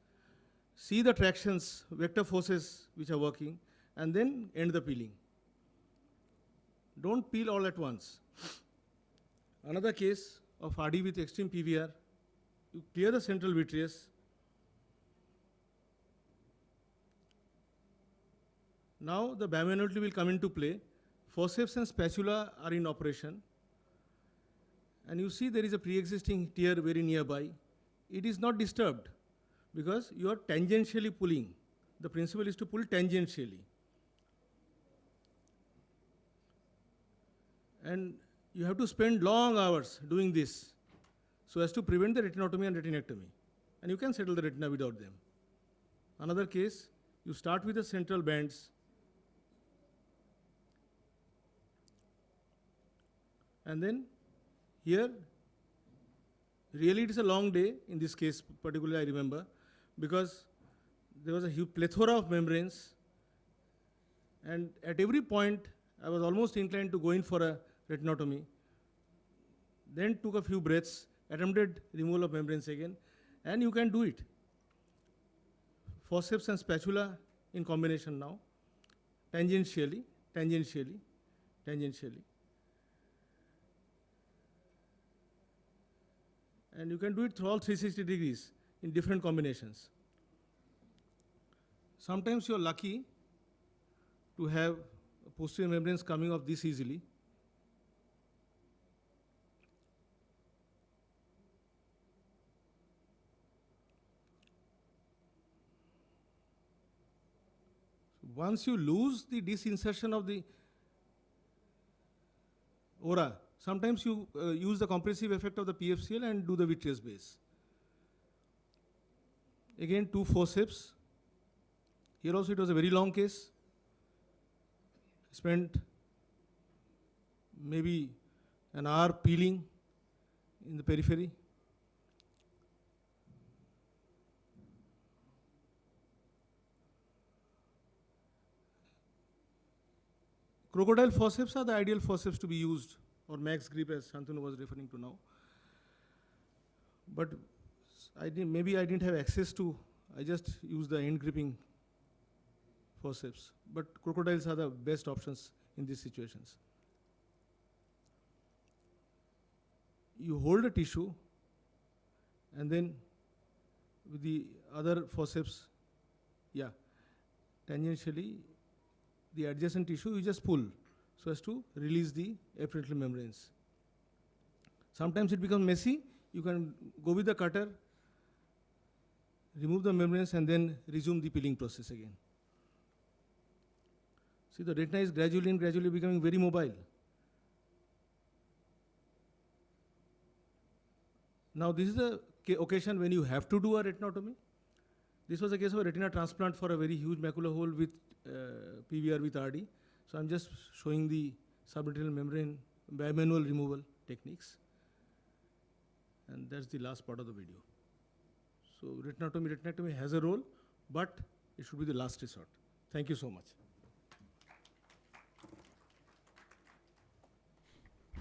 see the tractions, vector forces which are working, and then end the peeling. Don't peel all at once. Another case of RD with extreme PVR, you clear the central vitreous. Now the bimanuality will come into play. Forceps and spatula are in operation. And you see there is a pre-existing tear very nearby. It is not disturbed. because you are tangentially pulling. The principle is to pull tangentially. And you have to spend long hours doing this so as to prevent the retinotomy and retinectomy. And you can settle the retina without them. Another case, you start with the central bands and then here, really it is a long day in this case, particularly I remember, because there was a huge plethora of membranes, and at every point I was almost inclined to go in for a retinotomy, then took a few breaths, attempted removal of membranes again, and you can do it. Forceps and spatula in combination now, tangentially, tangentially, tangentially. And you can do it through all 360 degrees in different combinations. Sometimes you are lucky to have posterior membranes coming off this easily. Once you lose the disinsertion of the ora, sometimes you use the compressive effect of the PFCL and do the vitreous base. Again, 2 forceps. Here also it was a very long case. Spent maybe an hour peeling in the periphery. Crocodile forceps are the ideal forceps to be used, or max grip as Shantanu was referring to now. But maybe I didn't have access to, I just used the end gripping forceps. But crocodiles are the best options in these situations. You hold a tissue and then with the other forceps, tangentially, the adjacent tissue, you just pull so as to release the epithelial membranes. Sometimes it becomes messy. You can go with the cutter, remove the membranes, and then resume the peeling process again. See, the retina is gradually and gradually becoming very mobile. Now, this is the occasion when you have to do a retinotomy. This was a case of a retina transplant for a very huge macular hole with PVR with RD. So I'm just showing the subretinal membrane bimanual removal techniques. And that's the last part of the video. So retinectomy has a role, but it should be the last resort. Thank you so much.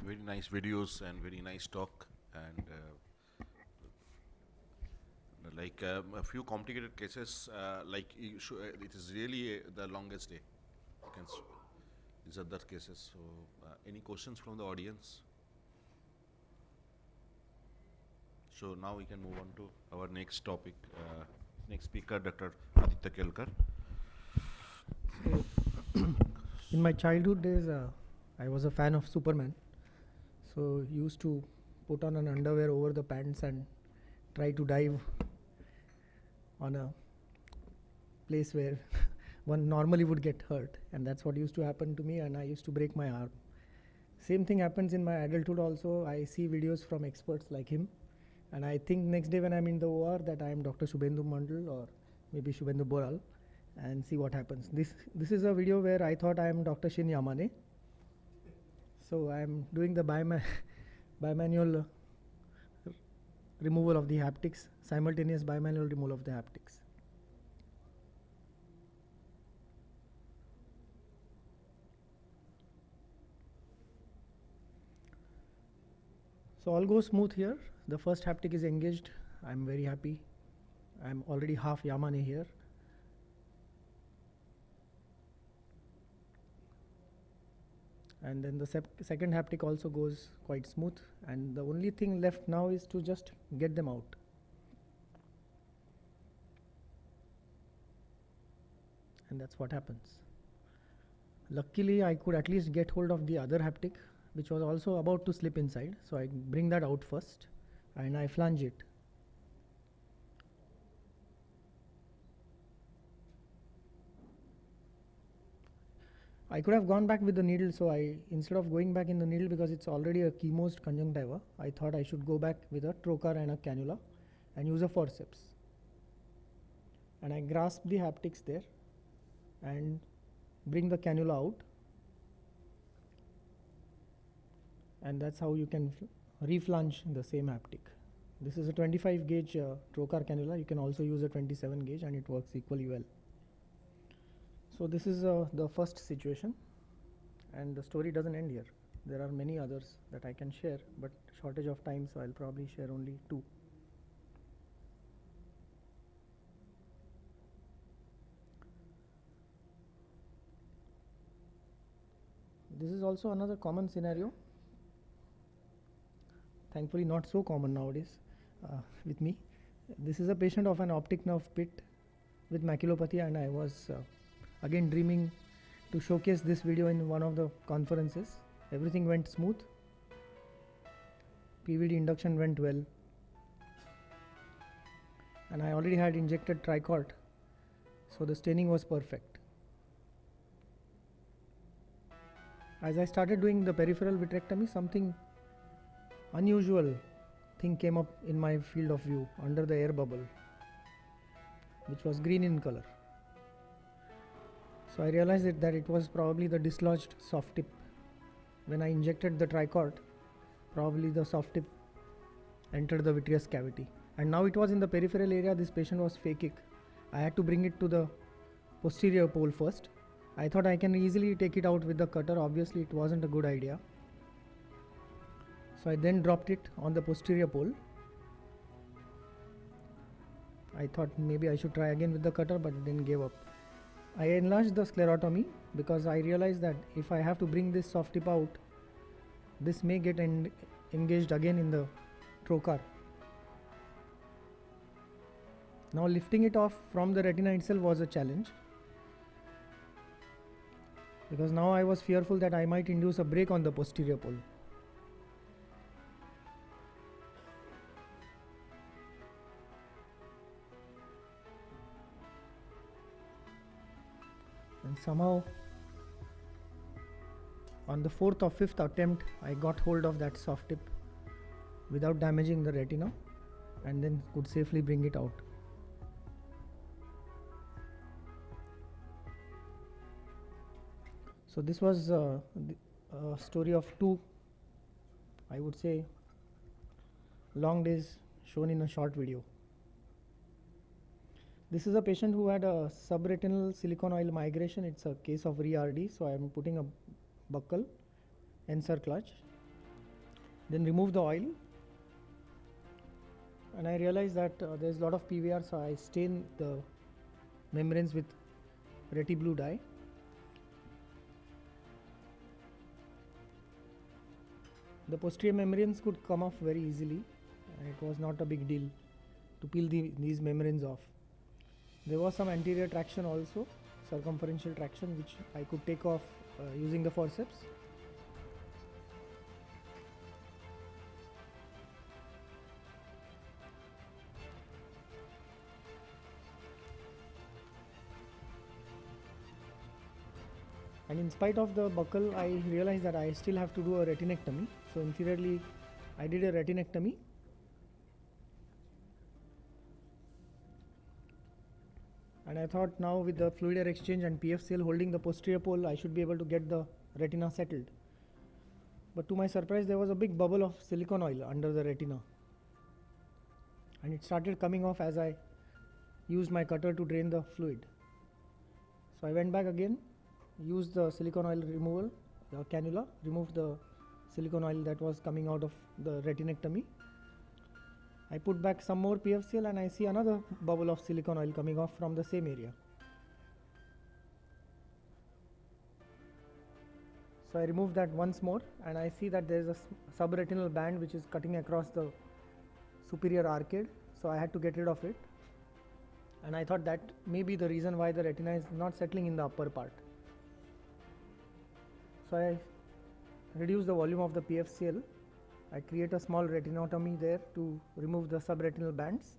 Very nice videos and very nice talk, and a few complicated cases, it is really the longest day. These are the cases. So, any questions from the audience? So now we can move on to our next topic. Next speaker, Dr. Aditya Kelkar. So, in my childhood days, I was a fan of Superman. So used to put on an underwear over the pants and try to dive on a place where one normally would get hurt, and that's what used to happen to me, and I used to break my arm. Same thing happens in my adulthood also. I see videos from experts like him, and I think next day when I'm in the OR that I am Dr. Subhendu Mandal or maybe Subhendu and see what happens. This is a video where I thought I am Dr. Shin Yamane. So I am doing the bimanual removal of the haptics, simultaneous bimanual removal of the haptics. So all goes smooth here. The first haptic is engaged. I'm very happy. I'm already half Yamane here. And then the second haptic also goes quite smooth, and the only thing left now is to just get them out. And that's what happens. Luckily, I could at least get hold of the other haptic, which was also about to slip inside. So I bring that out first, and I flange it. I could have gone back with the needle, so instead of going back in the needle because it's already a chemosed conjunctiva, I thought I should go back with a trocar and a cannula and use a forceps. And I grasp the haptics there and bring the cannula out. And that's how you can reflange the same haptic. This is a 25 gauge trocar cannula. You can also use a 27 gauge and it works equally well. So this is the first situation, and the story doesn't end here. There are many others that I can share, but shortage of time, so I'll probably share only 2. This is also another common scenario. Thankfully not so common nowadays with me. This is a patient of an optic nerve pit with maculopathy, and I was again dreaming to showcase this video in one of the conferences. Everything went smooth. PVD induction went well. And I already had injected tricort, so the staining was perfect. As I started doing the peripheral vitrectomy, something unusual thing came up in my field of view under the air bubble, which was green in color. So I realized that it was probably the dislodged soft tip. When I injected the tricort, probably the soft tip entered the vitreous cavity. And now it was in the peripheral area. This patient was phakic. I had to bring it to the posterior pole first. I thought I can easily take it out with the cutter. Obviously it wasn't a good idea. So I then dropped it on the posterior pole. I thought maybe I should try again with the cutter, but then gave up. I enlarged the sclerotomy because I realized that if I have to bring this soft tip out, this may get engaged again in the trocar. Now lifting it off from the retina itself was a challenge, because now I was fearful that I might induce a break on the posterior pole. And somehow on the 4th or 5th attempt I got hold of that soft tip without damaging the retina, and then could safely bring it out. So this was a story of 2, I would say, long days shown in a short video. This is a patient who had a subretinal silicone oil migration. It's a case of re-RD, so I am putting a buccal, insert clutch, then remove the oil, and I realized that there's a lot of PVR, so I stain the membranes with reti blue dye. The posterior membranes could come off very easily, and it was not a big deal to peel these membranes off. There was some anterior traction also, circumferential traction, which I could take off using the forceps. And in spite of the buccal, I realized that I still have to do a retinectomy. So inferiorly, I did a retinectomy. And I thought now with the fluid air exchange and PFCL holding the posterior pole, I should be able to get the retina settled. But to my surprise, there was a big bubble of silicone oil under the retina. And it started coming off as I used my cutter to drain the fluid. So I went back again, used the silicone oil removal, the cannula, removed the silicone oil that was coming out of the retinectomy. I put back some more PFCL and I see another bubble of silicone oil coming off from the same area. So I removed that once more, and I see that there is a subretinal band which is cutting across the superior arcade, so I had to get rid of it. And I thought that may be the reason why the retina is not settling in the upper part. So I reduce the volume of the PFCL. I create a small retinotomy there to remove the subretinal bands.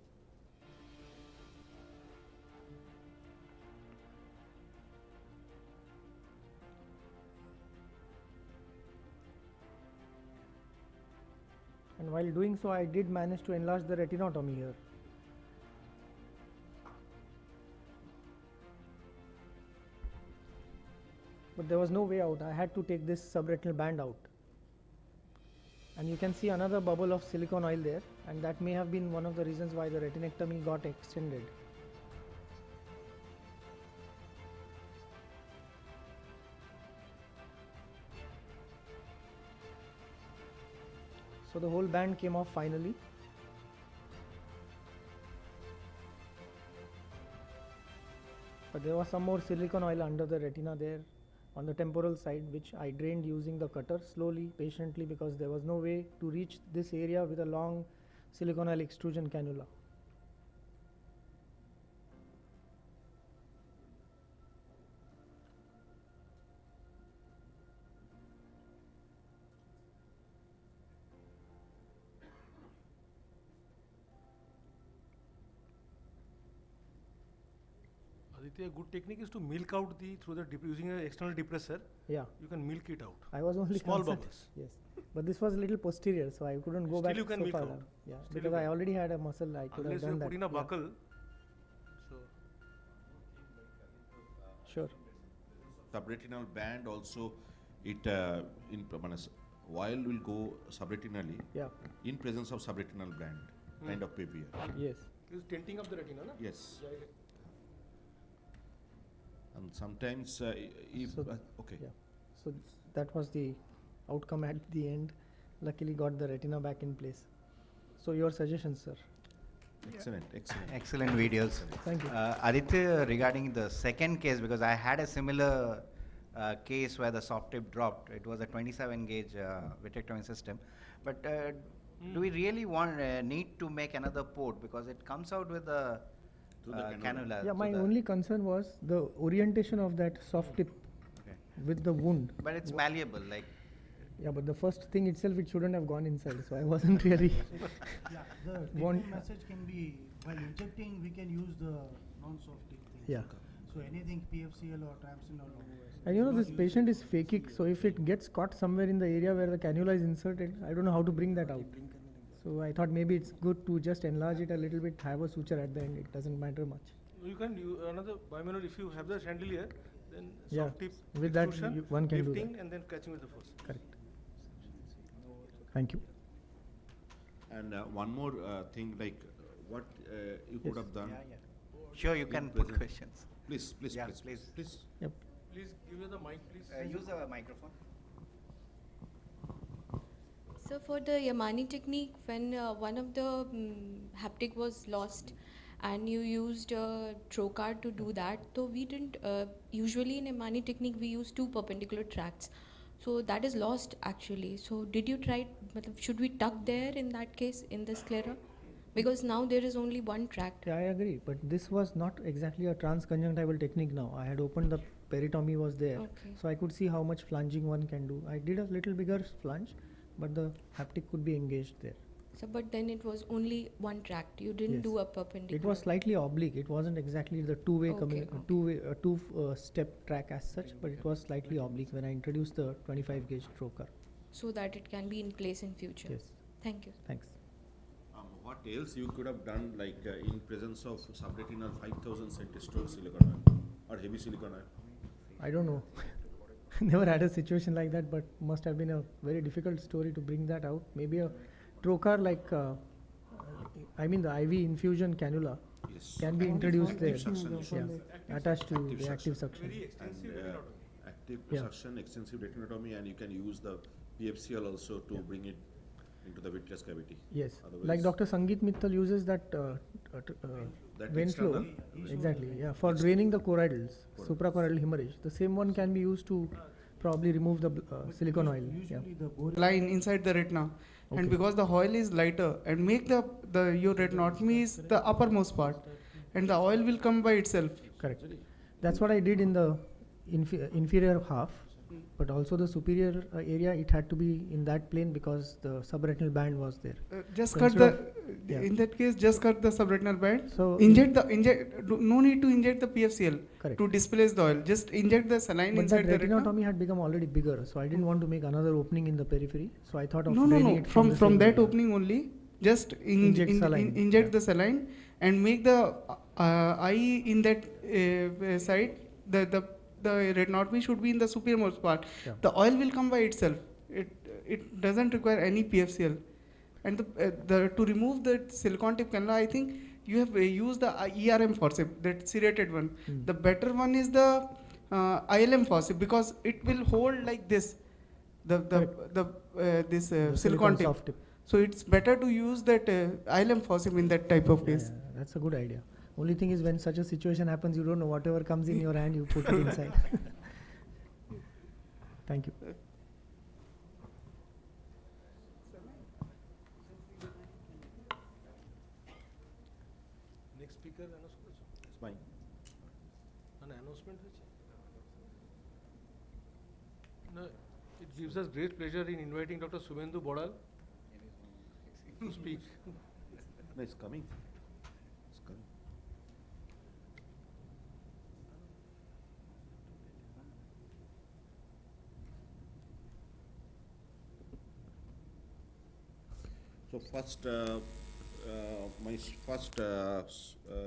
while doing so, I did manage to enlarge the retinotomy here. But there was no way out. I had to take this subretinal band out. And you can see another bubble of silicone oil there, and that may have been one of the reasons why the retinectomy got extended. So the whole band came off finally. But there was some more silicone oil under the retina there on the temporal side, which I drained using the cutter slowly, patiently, because there was no way to reach this area with a long silicone oil extrusion cannula. Aditya, a good technique is to milk out through the using an external depressor. Yeah, You can milk it out. I was only Small concerned- bubbles. Yes, but this was a little posterior, so I couldn't go Still back you can so milk far out. down. Yeah, Still because you I can. already had a muscle, I could Unless have you done that. put in a Yeah. buckle. So Sure. Subretinal band also, it oil will go subretinally Yeah. in presence of subretinal band, kind of PVR. Yes. it's tinting of the retina, na? Yes. And sometimes if So okay. Yeah. So that was the outcome at the end. Luckily, got the retina back in place. So your suggestions, sir. Excellent, excellent. Excellent videos. Thank you. Aditya, regarding the second case, because I had a similar case where the soft tip dropped. It was a 27 gauge vitrectomy system. But do we really need to make another port, because it comes out with a Through the cannula. cannula? Yeah, so my the- only concern was the orientation of that soft tip Okay. with the wound. But it's malleable, like Yeah, but the first thing itself, it shouldn't have gone inside. So I wasn't really. Yeah, the One- take-home message can be, while injecting, we can use the non-soft tip things. Yeah. So anything PFCL or Tramcinol or And you know, not this use patient it. is phakic, so if it gets caught somewhere in the area where the cannula is inserted, I don't know how to bring that out. So I thought maybe it's good to just enlarge it a little bit, have a suture at the end. It doesn't matter much. You can use another bimanual if you have the chandelier, then Yeah, soft tip with that extrusion, one can do lifting that. and then catching with the force. Correct. Thank you. And one more thing, like what you could Yes. have done. sure, you in can put present- questions. Please, please, Yeah, please, please. please. Yep. Please give me the mic, please. Use a microphone. So for the Yamani technique, when one of the haptic was lost and you used trocar to do that, so we didn't, usually in Yamani technique we use two perpendicular tracts. So that is lost actually. So did you try, should we tuck there in that case, in the sclera? Because now there is only one tract. Yeah, I agree. But this was not exactly a transconjunctival technique now. I had opened the peritomy was there. Okay. So I could see how much flanging one can do. I did a little bigger flange, but the haptic could be engaged there. So but then it was only one tract. You didn't Yes. do a perpendicular. It was slightly oblique. It wasn't exactly the two-way Okay, two-step track as such, but it was slightly oblique when I introduced the 25 gauge trocar. So that it can be in place in future. Yes. Thank you. Thanks. What else you could have done, like in presence of subretinal 5000 centistore silicone oil or heavy silicone oil? I don't know. Never had a situation like that, but must have been a very difficult story to bring that out. Maybe a trocar like, I mean the IV infusion cannula Yes. can be introduced there. Active suction, you should. Yeah, attached to Active the active suction. suction. Very extensive And retinotomy. active Yeah. suction, extensive retinotomy, and you can use the PFCL also to bring it into the vitreous cavity. Yes, like Otherwise- Dr. Sangeet Mittal uses that That vein flow. external- Exactly, yeah, for draining the choroidals, suprachoroidal hemorrhage. The same one can be used to probably remove the silicone oil. Yeah. Usually the bore line inside the retina, Okay. and because the oil is lighter and make the your retinotomy is the uppermost part, and the oil will come by itself. Correct. That's what I did in the inferior half. but also the superior area, it had to be in that plane because the subretinal band was there. Just So cut instead the, yeah. in that case, just cut the subretinal band. So No need to inject the PFCL correct. to displace the oil. Just inject the saline But inside that the retina. retinotomy had become already bigger, so I didn't want to make another opening in the periphery. So I thought of No, draining it From the same that area. opening only, just Inject saline. inject Yeah. the saline and make the eye in that side. The retinotomy should be in the superiormost part. Yeah. The oil will come by itself. It doesn't require any PFCL. And to remove that silicon tip cannula, I think you have used the ERM forceps, that serrated one. Hmm. The better one is the ILM forceps because it will hold like this. This The silicon tip. soft tip. So it's better to use that ILM forceps in that type of Yeah, case. yeah, that's a good idea. Only thing is when such a situation happens, you don't know whatever comes in your hand, you put it inside. Thank you. Next speaker, It's mine. an announcement. No, it gives us great pleasure in inviting Dr. Subhendu Boral to speak. No, it's coming. It's coming. So first, my first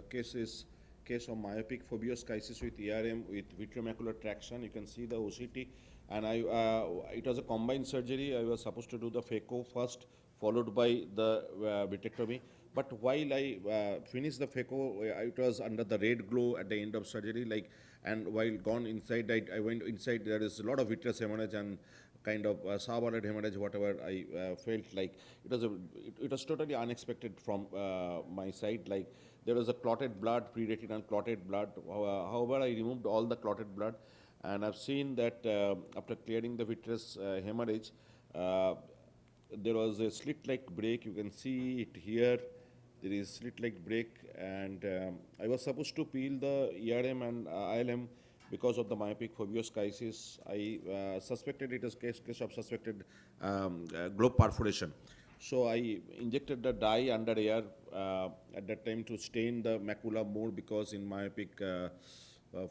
case is case of myopic phobioschisis with ERM with vitreomacular traction. You can see the OCT, and it was a combined surgery. I was supposed to do the phaco first, followed by the vitrectomy. But while I finished the phaco, it was under the red glow at the end of surgery. And while gone inside, I went inside. There is a lot of vitreous hemorrhage and kind of subarachnoid hemorrhage, whatever I felt like. It was totally unexpected from my side. Like there was a clotted blood, pre-retinal clotted blood. However, I removed all the clotted blood, and I've seen that after clearing the vitreous hemorrhage, there was a slit-like break. You can see it here. There is slit-like break, and I was supposed to peel the ERM and ILM because of the myopic phobioschisis. I suspected it as case of suspected globe perforation. So I injected the dye under air at that time to stain the macula more, because in myopic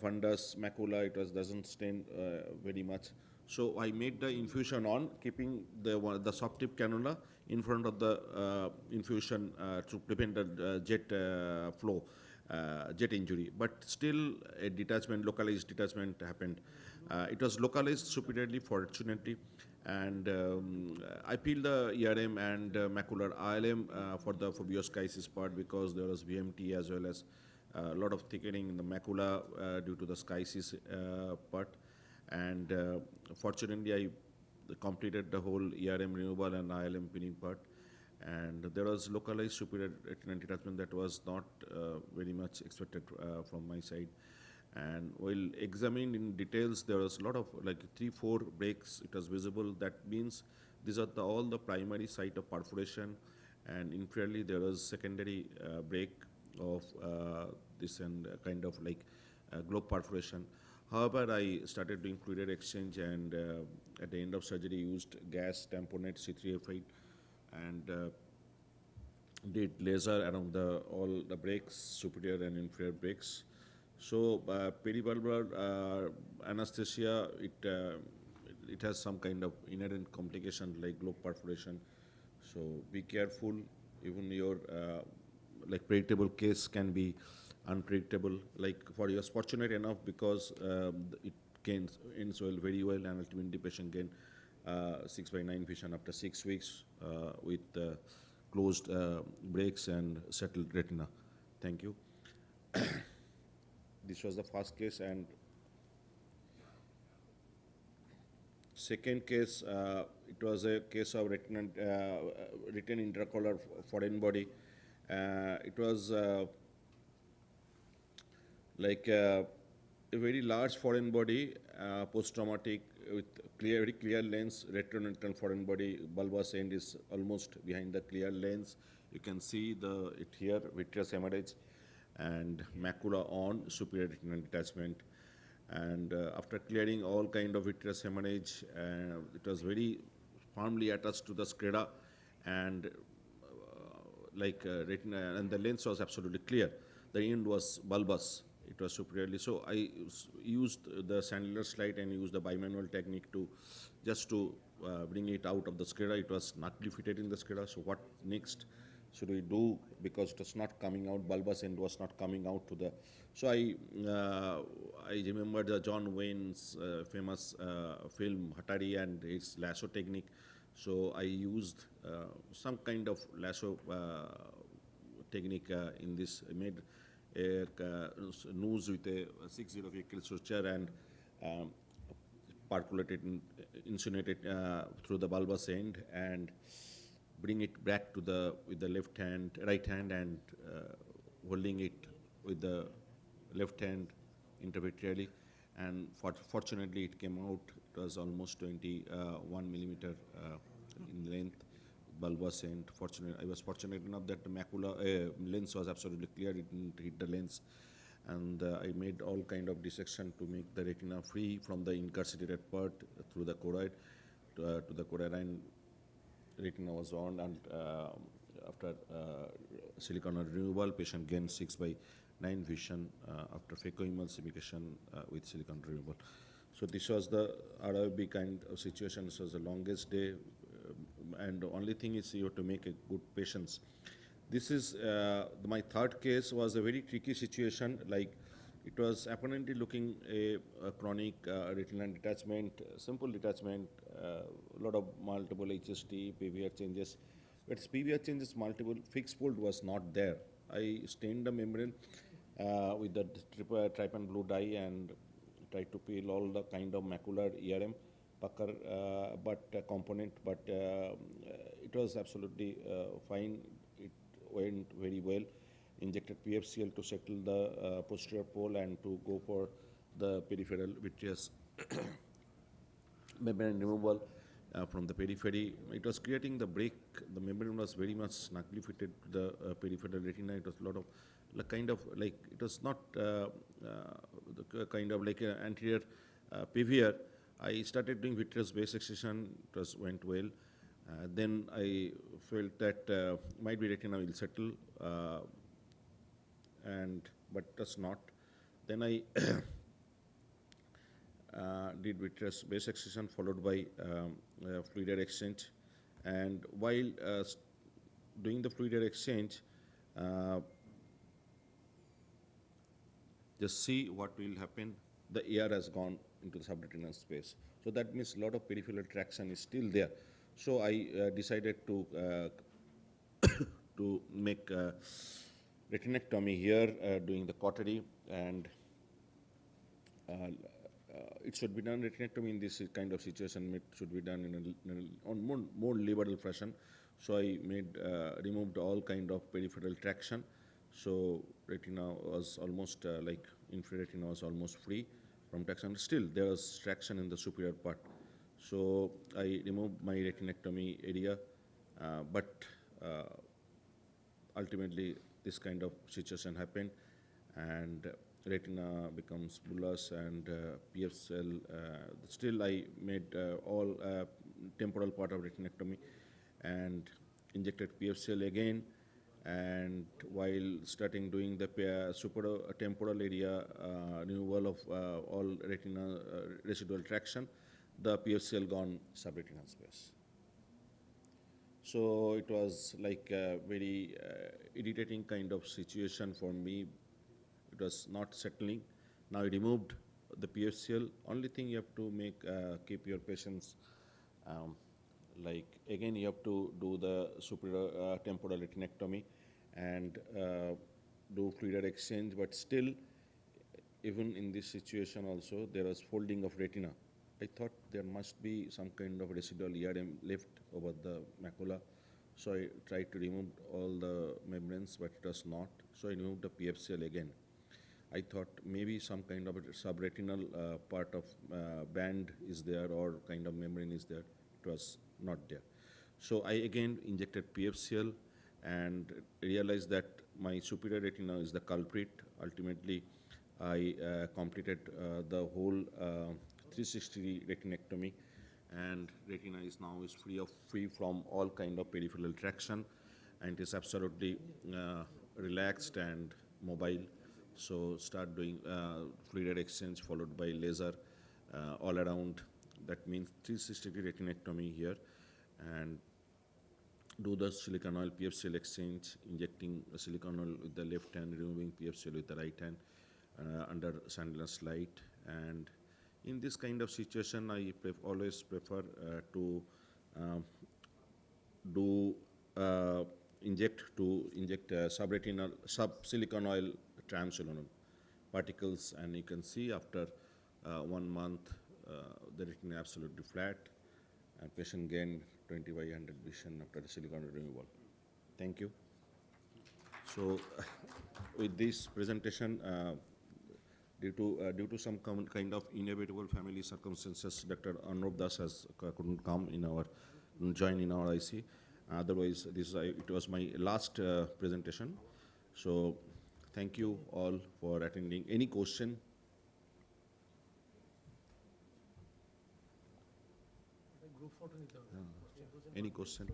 fundus macula doesn't stain very much. So I made the infusion on, keeping the soft tip cannula in front of the infusion to prevent the jet flow, jet injury. But still a localized detachment happened. It was localized superiorly, fortunately, and I peeled the ERM and macular ILM for the phobioschisis part, because there was VMT as well as a lot of thickening in the macula due to the schisis part. And fortunately, I completed the whole ERM removal and ILM peeling part. And there was localized superior retinal detachment that was not very much expected from my side. And while examined in details, there was a lot of 3-4 breaks. It was visible. That means these are all the primary site of perforation, and inferiorly there was secondary break of this and kind of globe perforation. However, I started doing fluid exchange, and at the end of surgery used gas tamponade C3F8 and did laser around all the breaks, superior and inferior breaks. So perivalvular anesthesia, it has some kind of inherent complication like globe perforation. So be careful. Even your predictable case can be unpredictable. For you, fortunate enough because it ends very well, and ultimately the patient gained 6/9 vision after 6 weeks with closed breaks and settled retina. Thank you. This was the first case, and second case, it was a case of retained intraocular foreign body. It was a very large foreign body, post-traumatic, with very clear lens, retronatal foreign body. Bulbous end is almost behind the clear lens. You can see it here, vitreous hemorrhage, and macula on, superior retinal detachment. And after clearing all kind of vitreous hemorrhage, it was very firmly attached to the sclera, and retina, and the lens was absolutely clear. The end was bulbous. It was superiorly. So I used the Sandler's light and used the bimanual technique to just to bring it out of the sclera. It was snugly fitted in the sclera. So what next should we do? Because it was not coming out, bulbous end was not coming out to the. So I remembered John Wayne's famous film Hatari and its lasso technique. So I used some kind of lasso technique in this. I made a noose with a 6 vehicle suture and percolated and insulated through the bulbous end, and bring it back to the with the right hand, and holding it with the left hand intravitreally, and fortunately it came out. It was almost 21 millimeter in length, bulbous end. I was fortunate enough that the macula lens was absolutely clear. It didn't hit the lens, and I made all kind of dissection to make the retina free from the incarcerated part through the choroid to the choroid, and retina was on. And after silicon removal, patient gained 6/9 vision after phacoemulsification with silicon removal. So this was the RIB kind of situation. This was the longest day, and the only thing is you have to make a good patience. This is my third case. Was a very tricky situation. Like, it was apparently looking a chronic retinal detachment, simple detachment, a lot of multiple HST, PVR changes. But PVR changes, multiple fixed fold was not there. I stained the membrane with the trypan blue dye and tried to peel all the kind of macular ERM pucker component, but it was absolutely fine. It went very well. Injected PFCL to settle the posterior pole and to go for the peripheral vitreous membrane removal from the periphery. It was creating the break. The membrane was very much snugly fitted to the peripheral retina. It was a lot of kind of like, it was not the kind of like an anterior PVR. I started doing vitreous base excision. It went well. Then I felt that might be retina will settle, but it was not. Then I did vitreous base excision followed by fluid exchange. And while doing the fluid exchange, just see what will happen. The air has gone into the subretinal space. So that means a lot of peripheral traction is still there. So I decided to to make retinectomy here, doing the cautery, and it should be done, retinectomy in this kind of situation, it should be done in a more liberal fashion. So I removed all kind of peripheral traction. So retina was almost like inferior retina was almost free from traction. Still there was traction in the superior part. So I removed my retinectomy area, but ultimately this kind of situation happened, and retina becomes bullous, and PFCL. Still I made all temporal part of retinectomy and injected PFCL again. And while starting doing the temporal area removal of all retina residual traction, the PFCL gone subretinal space. So it was like a very irritating kind of situation for me. It was not settling. Now I removed the PFCL. Only thing you have to keep your patients, like again you have to do the superior temporal retinectomy and do fluid exchange, but still even in this situation also there was folding of retina. I thought there must be some kind of residual ERM left over the macula. So I tried to remove all the membranes, but it was not. So I removed the PFCL again. I thought maybe some kind of a subretinal part of band is there, or kind of membrane is there. It was not there. So I again injected PFCL and realized that my superior retina is the culprit. Ultimately, I completed the whole 360 retinectomy, and retina is now free from all kind of peripheral traction, and is absolutely relaxed and mobile. So start doing fluid exchange followed by laser all around. That means 360 retinectomy here, and do the silicon oil PFCL exchange, injecting silicon oil with the left hand, removing PFCL with the right hand under sunless light. And in this kind of situation, I always prefer to um, do inject subretinal silicon oil triamcinolone particles, and you can see after 1 month the retina absolutely flat, and patient gained 20/100 vision after the silicon oil removal. Thank you. So with this presentation, due to some kind of inevitable family circumstances, Dr. Arnob Das couldn't come join in our IC. Otherwise, it was my last presentation. So thank you all for attending. Any question? Any question?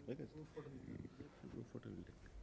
Okay. Group photo will take.